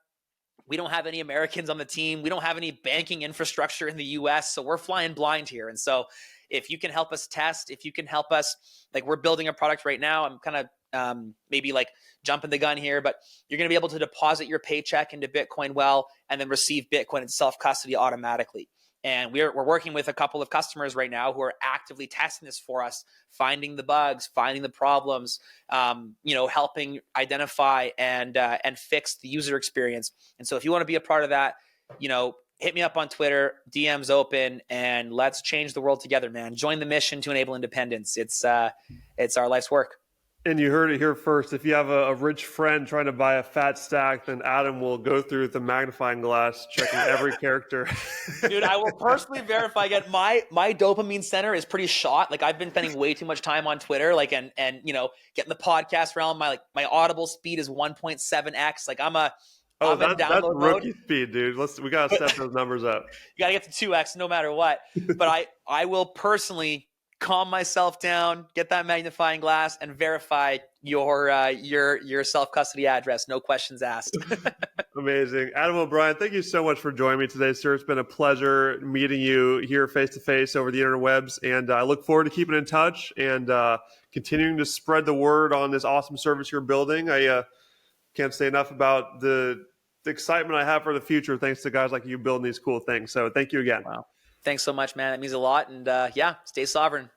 We don't have any Americans on the team. We don't have any banking infrastructure in the US, so we're flying blind here. And so if you can help us test, if you can help us, we're building a product right now. I'm kind of maybe jumping the gun here, but you're going to be able to deposit your paycheck into Bitcoin Well and then receive Bitcoin in self-custody automatically. And we're working with a couple of customers right now who are actively testing this for us, finding the bugs, finding the problems, helping identify and fix the user experience. And so if you want to be a part of that, hit me up on Twitter, DM's open, and let's change the world together, man. Join the mission to enable independence. It's our life's work.
And you heard it here first. If you have a rich friend trying to buy a fat stack, then Adam will go through with the magnifying glass, checking every character.
Dude, I will personally verify again. My dopamine center is pretty shot. I've been spending way too much time on Twitter, and getting the podcast realm. My audible speed is 1.7x.
Oh,
I'm in
that's
download mode.
rookie speed, dude. We gotta step those numbers up.
You got to get to 2x no matter what. But I will personally calm myself down, get that magnifying glass, and verify your self-custody address. No questions asked.
Amazing. Adam O'Brien, thank you so much for joining me today, sir. It's been a pleasure meeting you here face-to-face over the interwebs, and I look forward to keeping in touch and continuing to spread the word on this awesome service you're building. I can't say enough about the excitement I have for the future thanks to guys like you building these cool things. So thank you again.
Wow. Thanks so much, man. That means a lot. And yeah, stay sovereign.